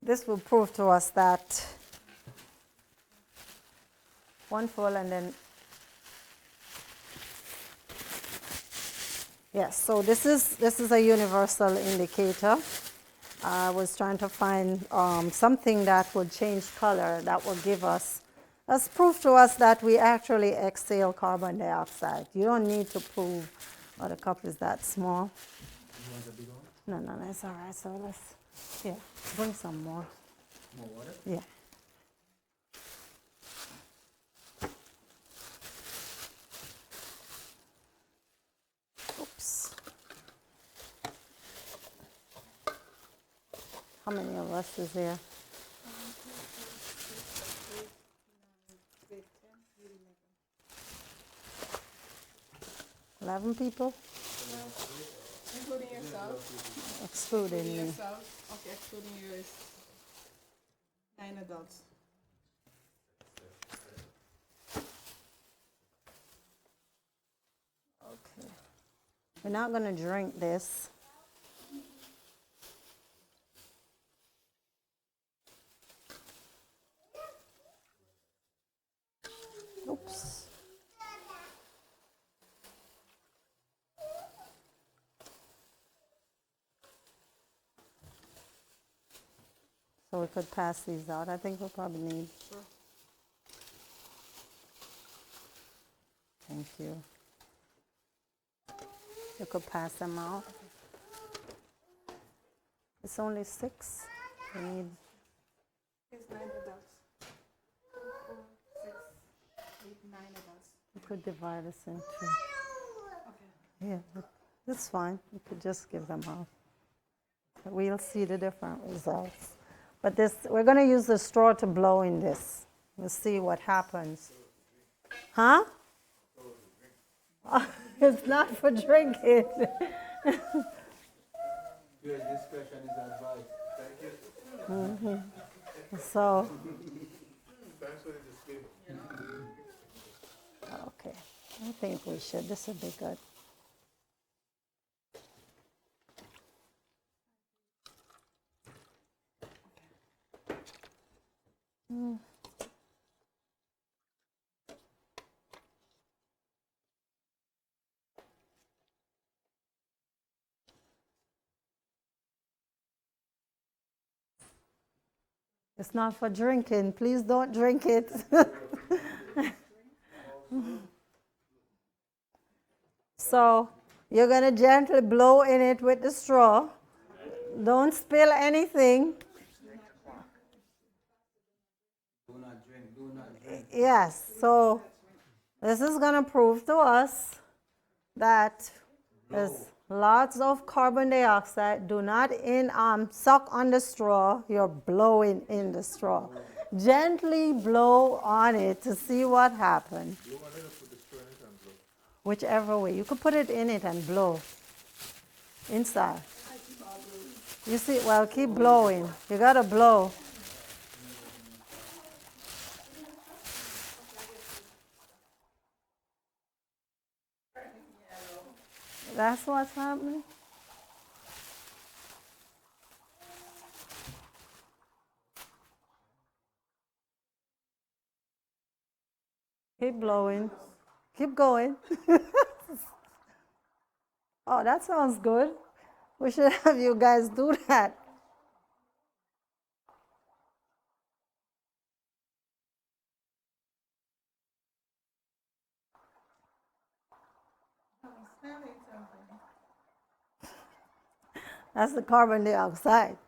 Speaker 1: this will prove to us that 1 full, and then, yes, so this is a universal indicator. I was trying to find something that would change color, that would give us, as proof to us that we actually exhale carbon dioxide. You don't need to prove, the cup is that small.
Speaker 2: You want the big one?
Speaker 1: No, it's all right. So let's, bring some more.
Speaker 2: More water?
Speaker 1: Yeah. Oops. How many of us is there? 11 people,
Speaker 4: Including yourself?
Speaker 1: excluding
Speaker 4: Including
Speaker 1: me.
Speaker 4: yourself? Okay, excluding you is 9 adults.
Speaker 1: Okay. We're not going to drink this. Oops. So we could pass these out. I think we'll probably need.
Speaker 4: Sure.
Speaker 1: Thank you. You could pass them out. It's only 6. We need.
Speaker 4: It's 9 adults. 2, 4, 6, 8, 9 adults.
Speaker 1: We could divide us into.
Speaker 4: Okay.
Speaker 1: Yeah, that's fine. You could just give them out. We'll see the different results. But this, we're going to use the straw to blow in this. We'll see what happens. Huh? It's not for drinking.
Speaker 2: Your discretion is advised. Thank you.
Speaker 1: So,
Speaker 2: Thanks for the disclaimer.
Speaker 1: okay. I think we should. This would be good. It's not for drinking. Please don't drink it. So you're going to gently blow in it with the straw. Don't spill anything.
Speaker 2: Do not drink, do not drink.
Speaker 1: Yes, so this is going to prove to us that there's lots of carbon dioxide. Do not suck on the straw. You're blowing in the straw. Gently blow on it to see what happens. Whichever way. You could put it in it and blow inside. You see, well, keep blowing. You got to blow. That's what's happening. Keep blowing. Keep going. Oh, that sounds good. We should have you guys do that. That's the carbon dioxide.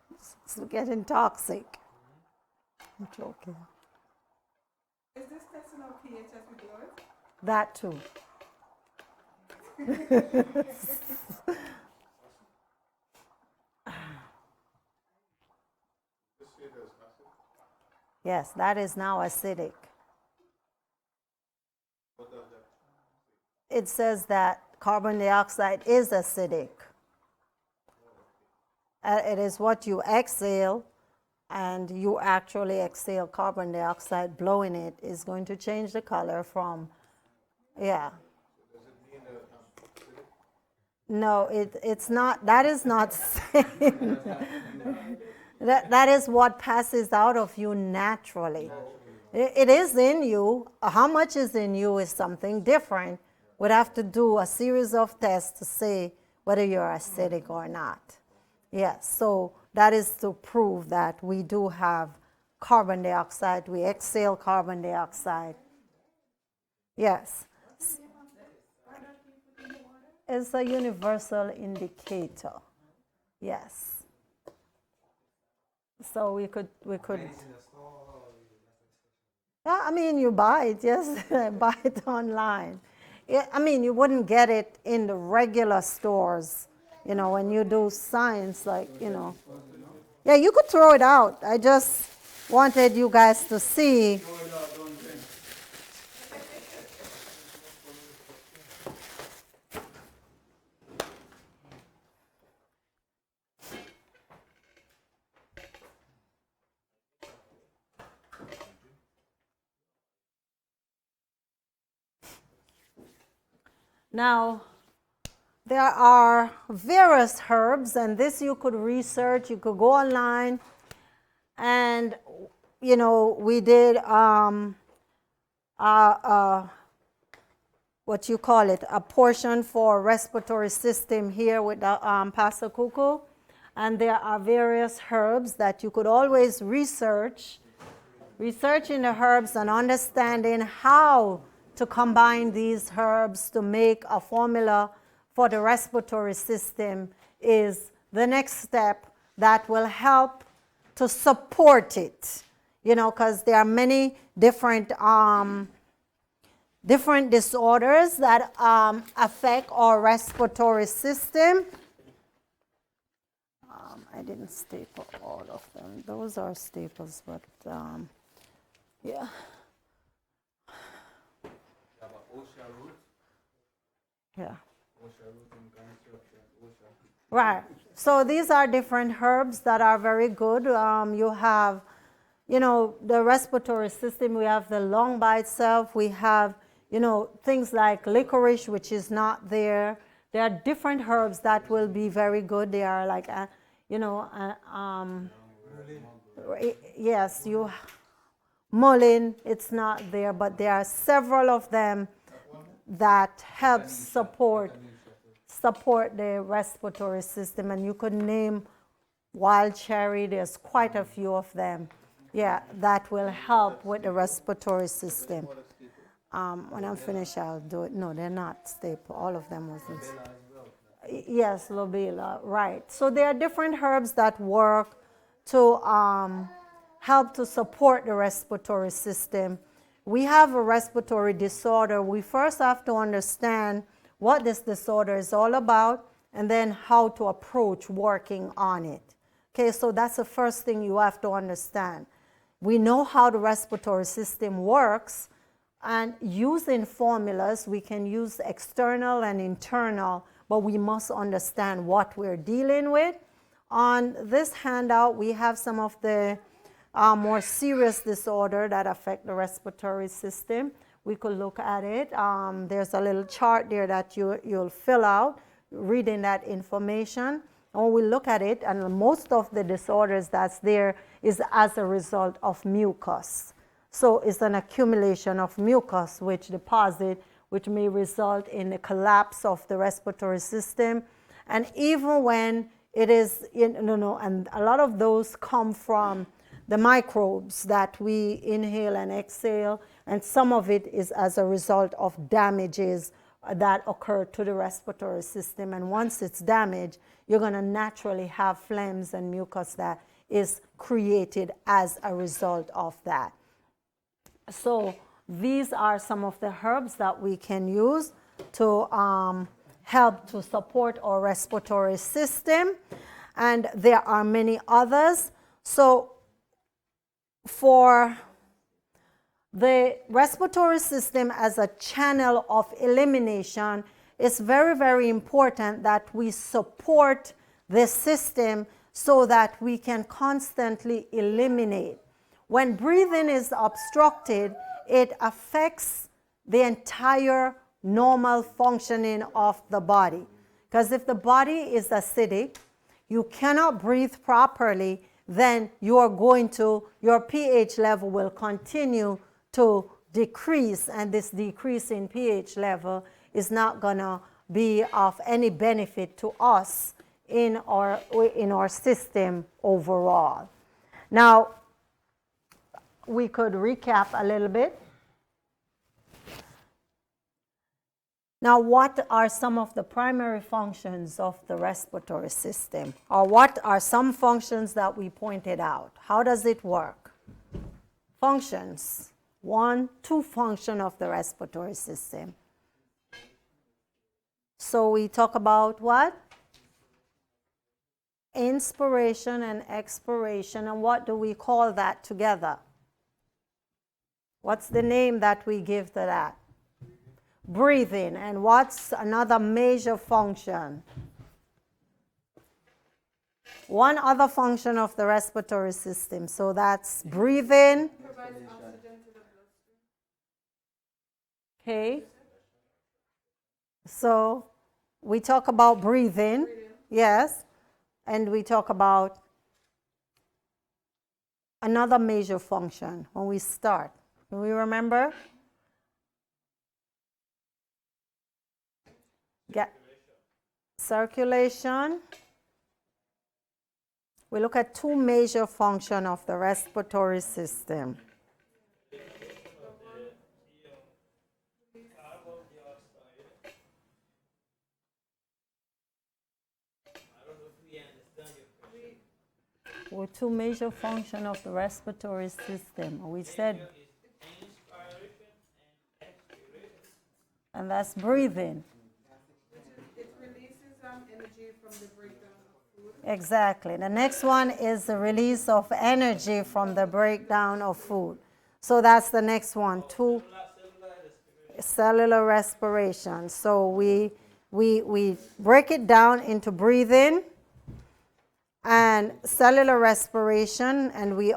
Speaker 1: It's getting toxic. I'm joking.
Speaker 4: Is this testing our pH as we blow it?
Speaker 1: That too. Yes, that is now acidic. It says that carbon dioxide is acidic. It is what you exhale, and you actually exhale carbon dioxide. Blowing it is going to change the color from, yeah. No, it's not, that is not saying. That is what passes out of you naturally. It is in you. How much is in you is something different. We'd have to do a series of tests to say whether you're acidic or not. Yes, so that is to prove that we do have carbon dioxide. We exhale carbon dioxide. Yes. It's a universal indicator. Yes. So we could. Yeah, I mean, you buy it, yes, buy it online. I mean, you wouldn't get it in the regular stores, when you do science, like, Yeah, Yeah, you could throw it out. I just wanted you guys to see.
Speaker 2: Throw it out, don't drink.
Speaker 1: Now, there are various herbs, and this you could research. You could go online, and you know, we did what you call it, a portion for respiratory system here with the Pastor Cuckoo, and there are various herbs that you could always researching the herbs and understanding how to combine these herbs to make a formula for the respiratory system is the next step that will help to support it, you know, because there are many different disorders that affect our respiratory system. I didn't staple all of them. Those are staples, but yeah.
Speaker 2: OSHA root.
Speaker 1: Yeah.
Speaker 2: OSHA root in construction. OSHA.
Speaker 1: Right. So these are different herbs that are very good. You have, you know, the respiratory system. We have the lung by itself. We have, you know, things like licorice, which is not there. There are different herbs that will be very good. They are like, you know, yes, you mullein. It's not there, but there are several of them that help support the respiratory system, and you could name wild cherry. There's quite a few of them, yeah, that will help with the respiratory system. When I'm finished, I'll do it. No, they're not staple. All of them wasn't. Yes, lobela, right. So there are different herbs that work to help to support the respiratory system. We have a respiratory disorder. We first have to understand what this disorder is all about and then how to approach working on it. Okay, so that's the first thing you have to understand. We know how the respiratory system works, and using formulas, we can use external and internal, but we must understand what we're dealing with. On this handout, we have some of the more serious disorder that affect the respiratory system. We could look at it. There's a little chart there that you'll fill out, reading that information. And we look at it, and most of the disorders that's there is as a result of mucus. So it's an accumulation of mucus which deposit, which may result in the collapse of the respiratory system. And even when it is, and a lot of those come from the microbes that we inhale and exhale, and some of it is as a result of damages that occur to the respiratory system. And once it's damaged, you're going to naturally have phlegms and mucus that is created as a result of that. So these are some of the herbs that we can use to help to support our respiratory system, and there are many others. So for the respiratory system as a channel of elimination, it's very, very important that we support this system so that we can constantly eliminate. When breathing is obstructed, it affects the entire normal functioning of the body. Because if the body is acidic, you cannot breathe properly, then your pH level will continue to decrease, and this decrease in pH level is not going to be of any benefit to us in our system overall. Now, we could recap a little bit. Now, what are some of the primary functions of the respiratory system? Or what are some functions that we pointed out? How does it work? Functions. 1, 2 function of the respiratory system. So we talk about what? inspiration and expiration. And what do we call that together? What's the name that we give to that? Breathing. And what's another major function? One other function of the respiratory system. So that's breathing.
Speaker 4: Provides oxygen to the bloodstream.
Speaker 1: Okay. So we talk about breathing. Yes. And we talk about another major function when we start. Can we remember? Get circulation. We look at two major functions of the respiratory system. With two major functions of the respiratory system. We said, and that's breathing.
Speaker 4: It releases energy from the breakdown of food.
Speaker 1: Exactly. The next one is the release of energy from the breakdown of food. So that's the next one, two cellular respiration. So we break it down into breathing and cellular respiration, and we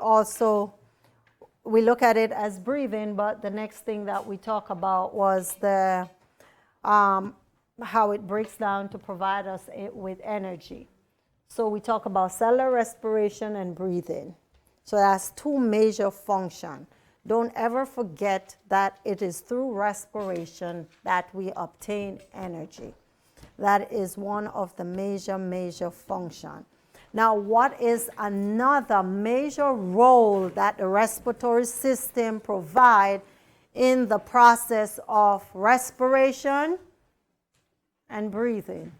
Speaker 1: look at it as breathing, but the next thing that we talk about was the how it breaks down to provide us with energy. So we talk about cellular respiration and breathing. So that's two major functions. Don't ever forget that it is through respiration that we obtain energy. That is one of the major functions. Now, what is another major role that the respiratory system provides in the process of respiration and breathing?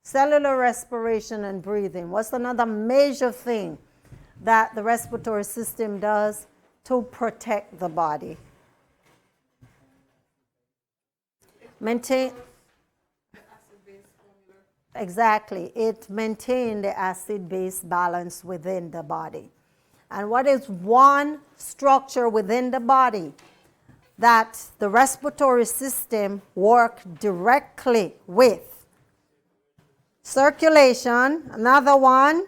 Speaker 1: Cellular respiration and breathing. What's another major thing that the respiratory system does to protect the body? Maintain. Exactly. It maintains the acid-base balance within the body. And what is one structure within the body that the respiratory system works directly with? Circulation, another one.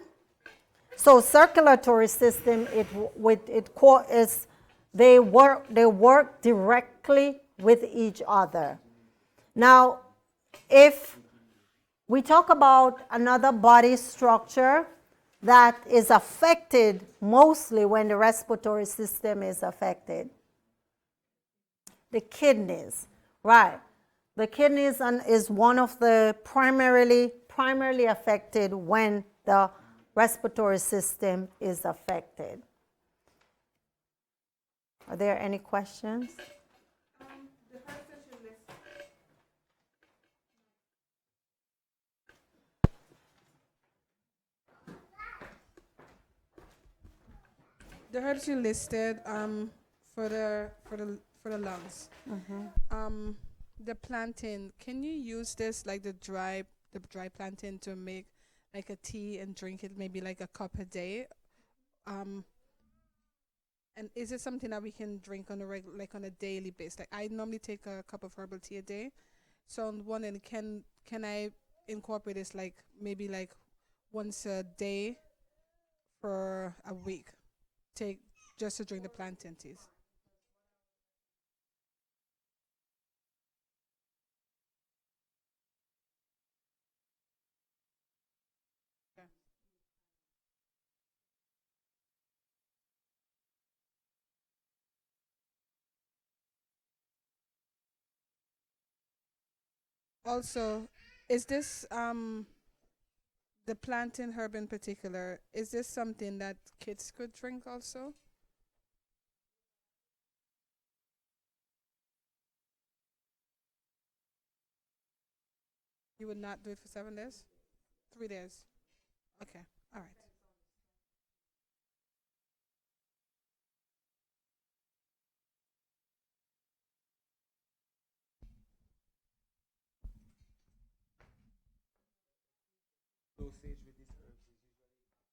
Speaker 1: So circulatory system, they work directly with each other. Now, if we talk about another body structure that is affected mostly when the respiratory system is affected. The kidneys, right. The kidneys is one of the primarily affected when the respiratory system is affected. Are there any questions?
Speaker 4: The herbs that you list. The herbs you listed for the lungs. The plantain. Can you use this like the dry plantain to make like a tea and drink it maybe like a cup a day? And is it something that we can drink on like on a daily basis? Like I normally take a cup of herbal tea a day. So on one end, can I incorporate this like maybe like once a day for a week? Take just to drink the plantain teas. Okay. Also, is this the plantain herb in particular? Is this something that kids could drink also? You would not do it for 7 days? 3 days. Okay. All right.
Speaker 5: Dosage with these herbs is usually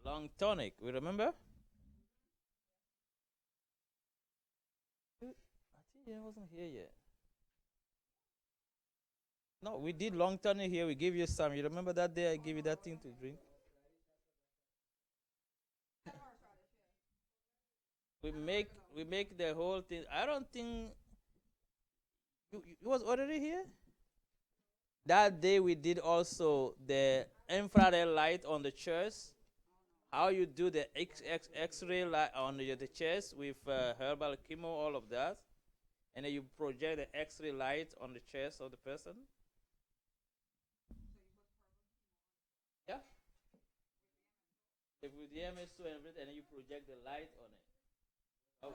Speaker 6: Long tonic. We remember? I think I wasn't here yet. No, we did long tonic here. We gave you some. You remember that day I gave you that thing to drink? We make the whole thing. I don't think you was already here. That day we did also the infrared light on the chest. How you do the X-ray light on the chest with herbal chemo, all of that, and then you project the X-ray light on the chest of the person. Yeah. If with the MSO and everything, and then you project the light on it. Oh.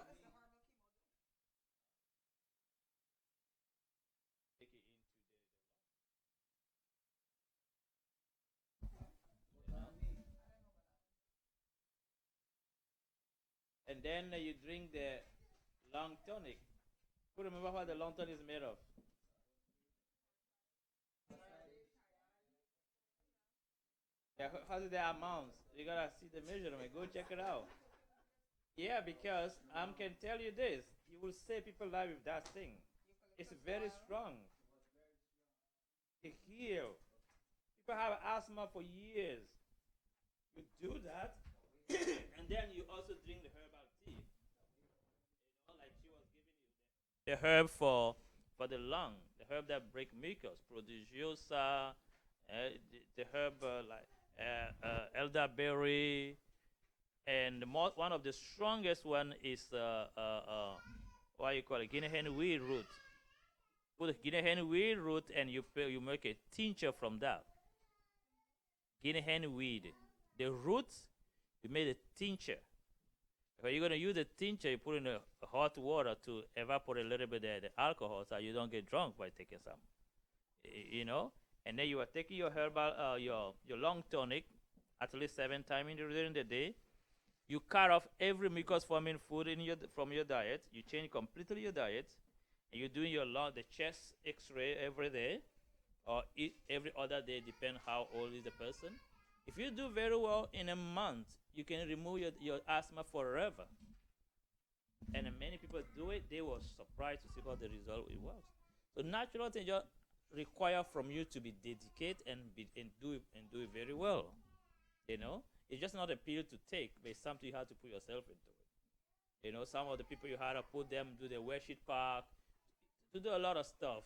Speaker 6: Take it into and then you drink the long tonic. Who remember what the long tonic is made of? Yeah, how's the amounts? You gotta see the measurement. Go check it out. Yeah, because I can tell you this: you will save people life with that thing. It's very strong. It heal. People have asthma for years. You do that, and then you also drink the herbal tea. Like she was giving you the herb for the lung, the herb that break mucus, prodigiosa, the herb like elderberry, and one of the strongest one is what you call it, guinea hen weed root. Put guinea hen weed root and you make a tincture from that. Guinea hen weed, the roots, you made a tincture. When you're gonna use the tincture, you put in hot water to evaporate a little bit of the alcohol, so you don't get drunk by taking some. You know, and then you are taking your herbal, your long tonic, at least 7 times during the day. You cut off every mucus forming food from your diet. You change completely your diet, and you're doing the chest X-ray every day, or every other day, depend how old is the person. If you do very well in a month, you can remove your asthma forever. And many people do it, they were surprised to see how the result it was. So natural things just require from you to be dedicated and do it very well. You know, it's just not a pill to take, but it's something you have to put yourself into it. You know, some of the people you had to put them do the worship park, to do a lot of stuff.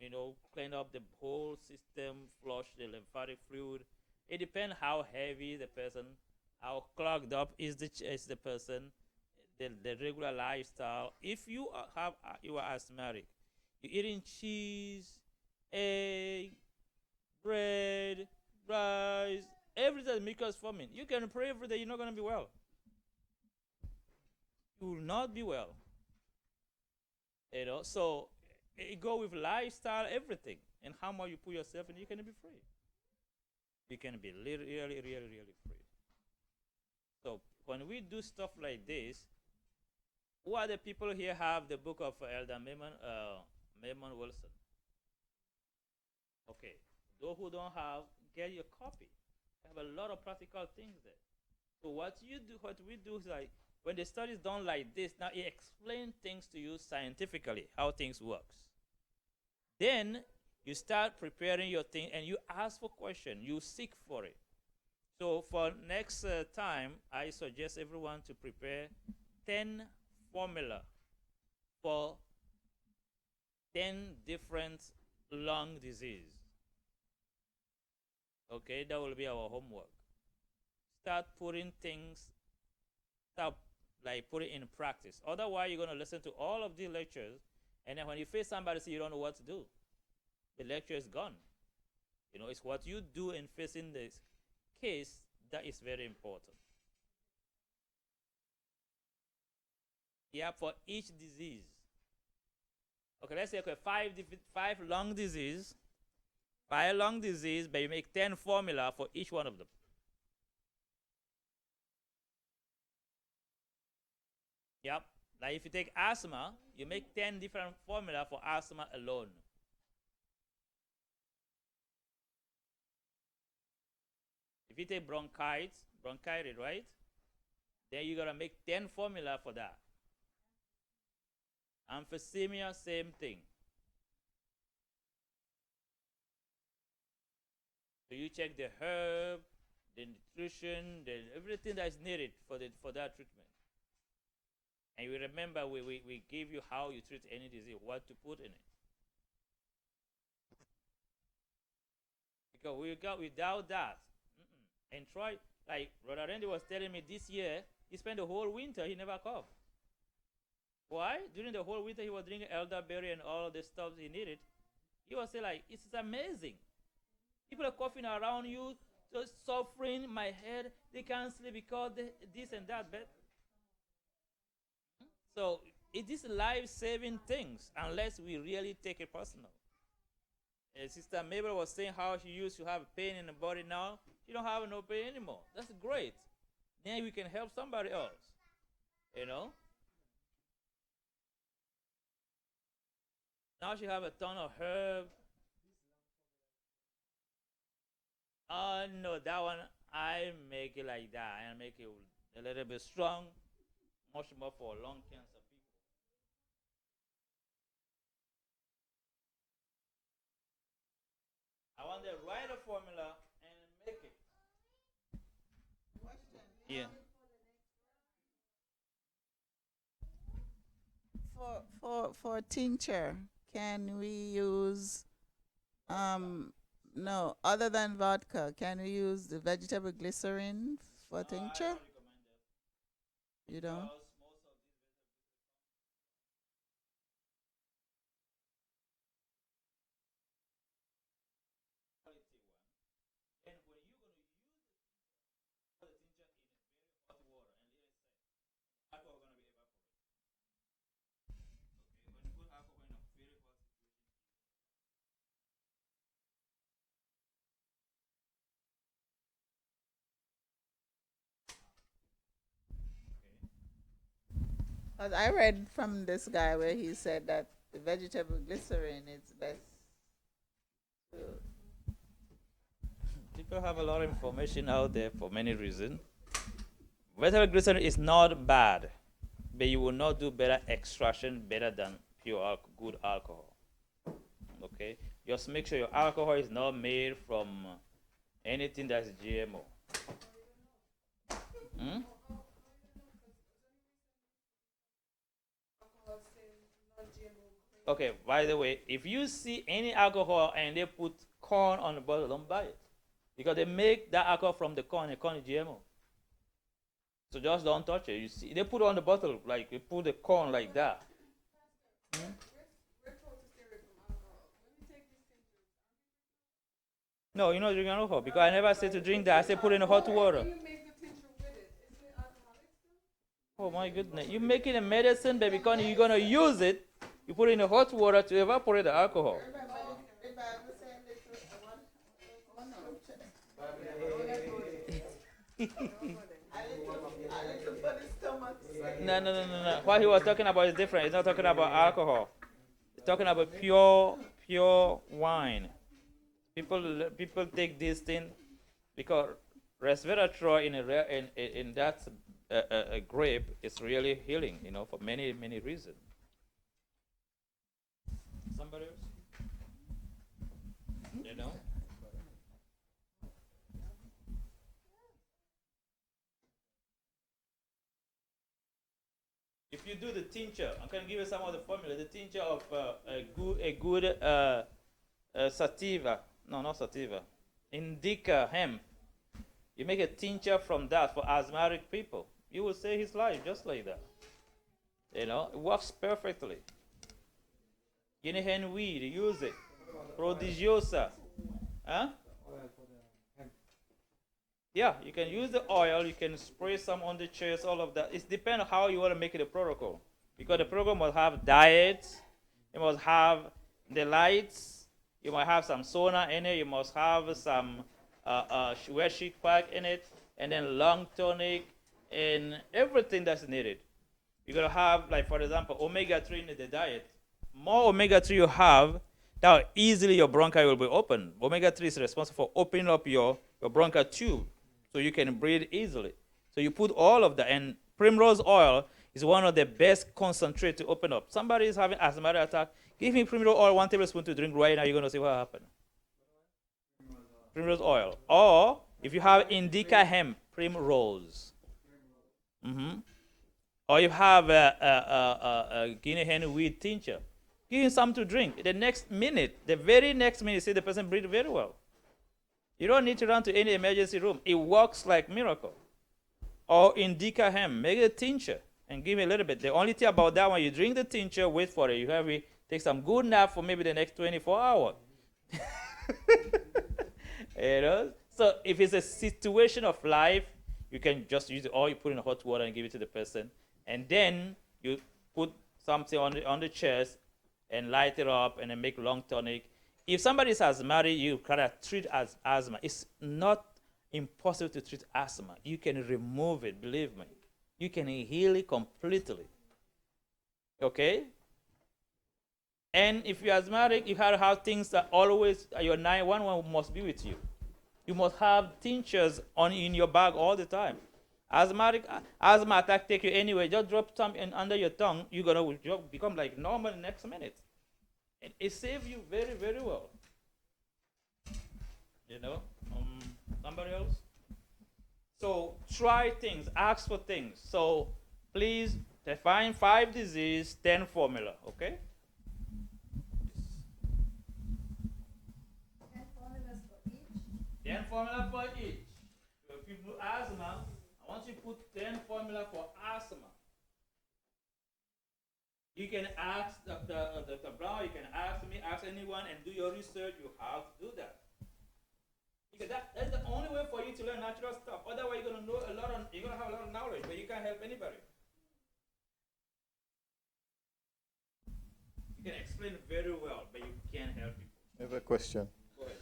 Speaker 6: You know, clean up the whole system, flush the lymphatic fluid. It depends how heavy the person, how clogged up is the person, the regular lifestyle. If you are asthmatic, you're eating cheese, egg, bread, rice, everything mucus forming. You can pray every day. You're not gonna be well. You will not be well. You know, so it go with lifestyle, everything, and how much you put yourself in. You can be free. You can be really, really, really free. So when we do stuff like this, who are the people here have the book of Elder Maimon Wilson? Okay. Those who don't have, get your copy. I have a lot of practical things there. So what we do is like, when the study is done like this, now it explains things to you scientifically, how things works. Then you start preparing your thing and you ask for questions. You seek for it. So for next time, I suggest everyone to prepare 10 formula for 10 different lung disease. Okay, that will be our homework. Start putting things, put it in practice. Otherwise, you're going to listen to all of these lectures, and then when you face somebody, say you don't know what to do. The lecture is gone. You know, it's what you do in facing this case that is very important. Yeah, for each disease. Okay, let's say 5 lung disease, 5 lung disease, but you make 10 formula for each one of them. Yep. Like if you take asthma, you make 10 different formula for asthma alone. If you take bronchitis, bronchitis, right? Then you gotta make 10 formula for that. Emphysema, same thing. So you check the herb, the nutrition, everything that is needed for that treatment. And you remember we give you how you treat any disease, what to put in it. Because without that, and try, like Brother Randy was telling me this year, he spent the whole winter, he never coughed. Why? During the whole winter, he was drinking elderberry and all the stuff he needed. He was saying, like, it's amazing. People are coughing around you, just suffering. My head, they can't sleep because this and that. But so it is life-saving things unless we really take it personal. Sister Mabel was saying how she used to have pain in the body. Now she don't have no pain anymore. That's great. Then we can help somebody else. You know. Now she have a ton of herb. Oh no, that one I make it like that. I make it a little bit strong, much more for lung cancer people. I want to write a formula and make it. Yeah.
Speaker 7: For tincture, can we use no, other than vodka, can we use the vegetable glycerin for tincture?
Speaker 6: I don't recommend that.
Speaker 7: You don't?
Speaker 6: Because most of these quality one. And when you're going to use the tincture in a very hot water and let it set, alcohol going to be evaporated. Okay, when you put alcohol in a very hot situation, okay.
Speaker 7: 'Cause I read from this guy where he said that the vegetable glycerin is best.
Speaker 6: People have a lot of information out there for many reasons. Vegetable glycerin is not bad, but you will not do better extraction better than pure good alcohol. Okay, just make sure your alcohol is not made from anything that's GMO. Hmm? Okay, by the way, if you see any alcohol and they put corn on the bottle, don't buy it. Because they make that alcohol from the corn, and corn is GMO. So just don't touch it. You see, they put it on the bottle, like they put the corn like that. Hmm? No, you're not drinking alcohol because I never said to drink that. I said put it in hot water. Oh my goodness. You make it a medicine, but because you're going to use it, you put it in the hot water to evaporate the alcohol. No. What he was talking about is different. He's not talking about alcohol. He's talking about pure wine. People take this thing because resveratrol in that grape is really healing, for many reasons. Somebody else? You know? If you do the tincture, I'm going to give you some of the formula. The tincture of a good sativa, no, not sativa, indica hemp. You make a tincture from that for asthmatic people. You will save his life just like that. It works perfectly. Guinea hen weed, use it. Prodigiosa. Huh? Yeah, you can use the oil, you can spray some on the chest, all of that. It depends on how you want to make it a protocol. Because the protocol must have diet, it must have the lights, you might have some sauna in it, you must have some wet sheet pack in it, and then lung tonic, and everything that's needed. You're going to have, like, for example, omega-3 in the diet. More omega-3 you have, that easily your bronchi will be open. Omega-3 is responsible for opening up your bronchial tube. so you can breathe easily. So you put all of that, and primrose oil is one of the best concentrate to open up. Somebody is having asthmatic attack. Give him primrose oil, 1 tablespoon to drink right now. You're gonna see what happens. Primrose oil, or if you have indica hemp, primrose. Or you have a Guinea hen weed tincture. Give him some to drink. The next minute, the very next minute, see the person breathe very well. You don't need to run to any emergency room. It works like miracle. Or indica hemp, make a tincture and give me a little bit. The only thing about that one, you drink the tincture, wait for it. You have it, take some good nap for maybe the next 24 hours. You know? So if it's a situation of life, you can just use it, or you put in hot water and give it to the person. And then you put something on the chest and light it up and then make long tonic. If somebody is asthmatic, you kind treat as asthma. It's not impossible to treat asthma. You can remove it, believe me. You can heal it completely. Okay? And if you're asthmatic, you have to have things that always, your 911 must be with you. You must have tinctures in your bag all the time. Asthma attack take you anyway. Just drop some under your tongue. You're going to become like normal next minute. And it saves you very, very well. You know? Somebody else? So try things. Ask for things. So please define 5 disease, 10 formula. Okay? 10 formula for each. So if you do asthma, I want you to put 10 formula for asthma. You can ask Dr. Brown, you can ask me, ask anyone, and do your research. You have to do that. Because that's the only way for you to learn natural stuff. Otherwise, you're gonna have a lot of knowledge, but you can't help anybody. You can explain very well, but you can't help people.
Speaker 2: I have a question.
Speaker 6: Go ahead.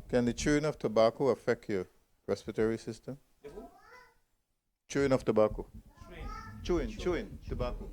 Speaker 2: Can the chewing of tobacco affect your respiratory system?
Speaker 6: The who?
Speaker 2: Chewing of tobacco.
Speaker 6: Chewing.
Speaker 2: Chewing tobacco.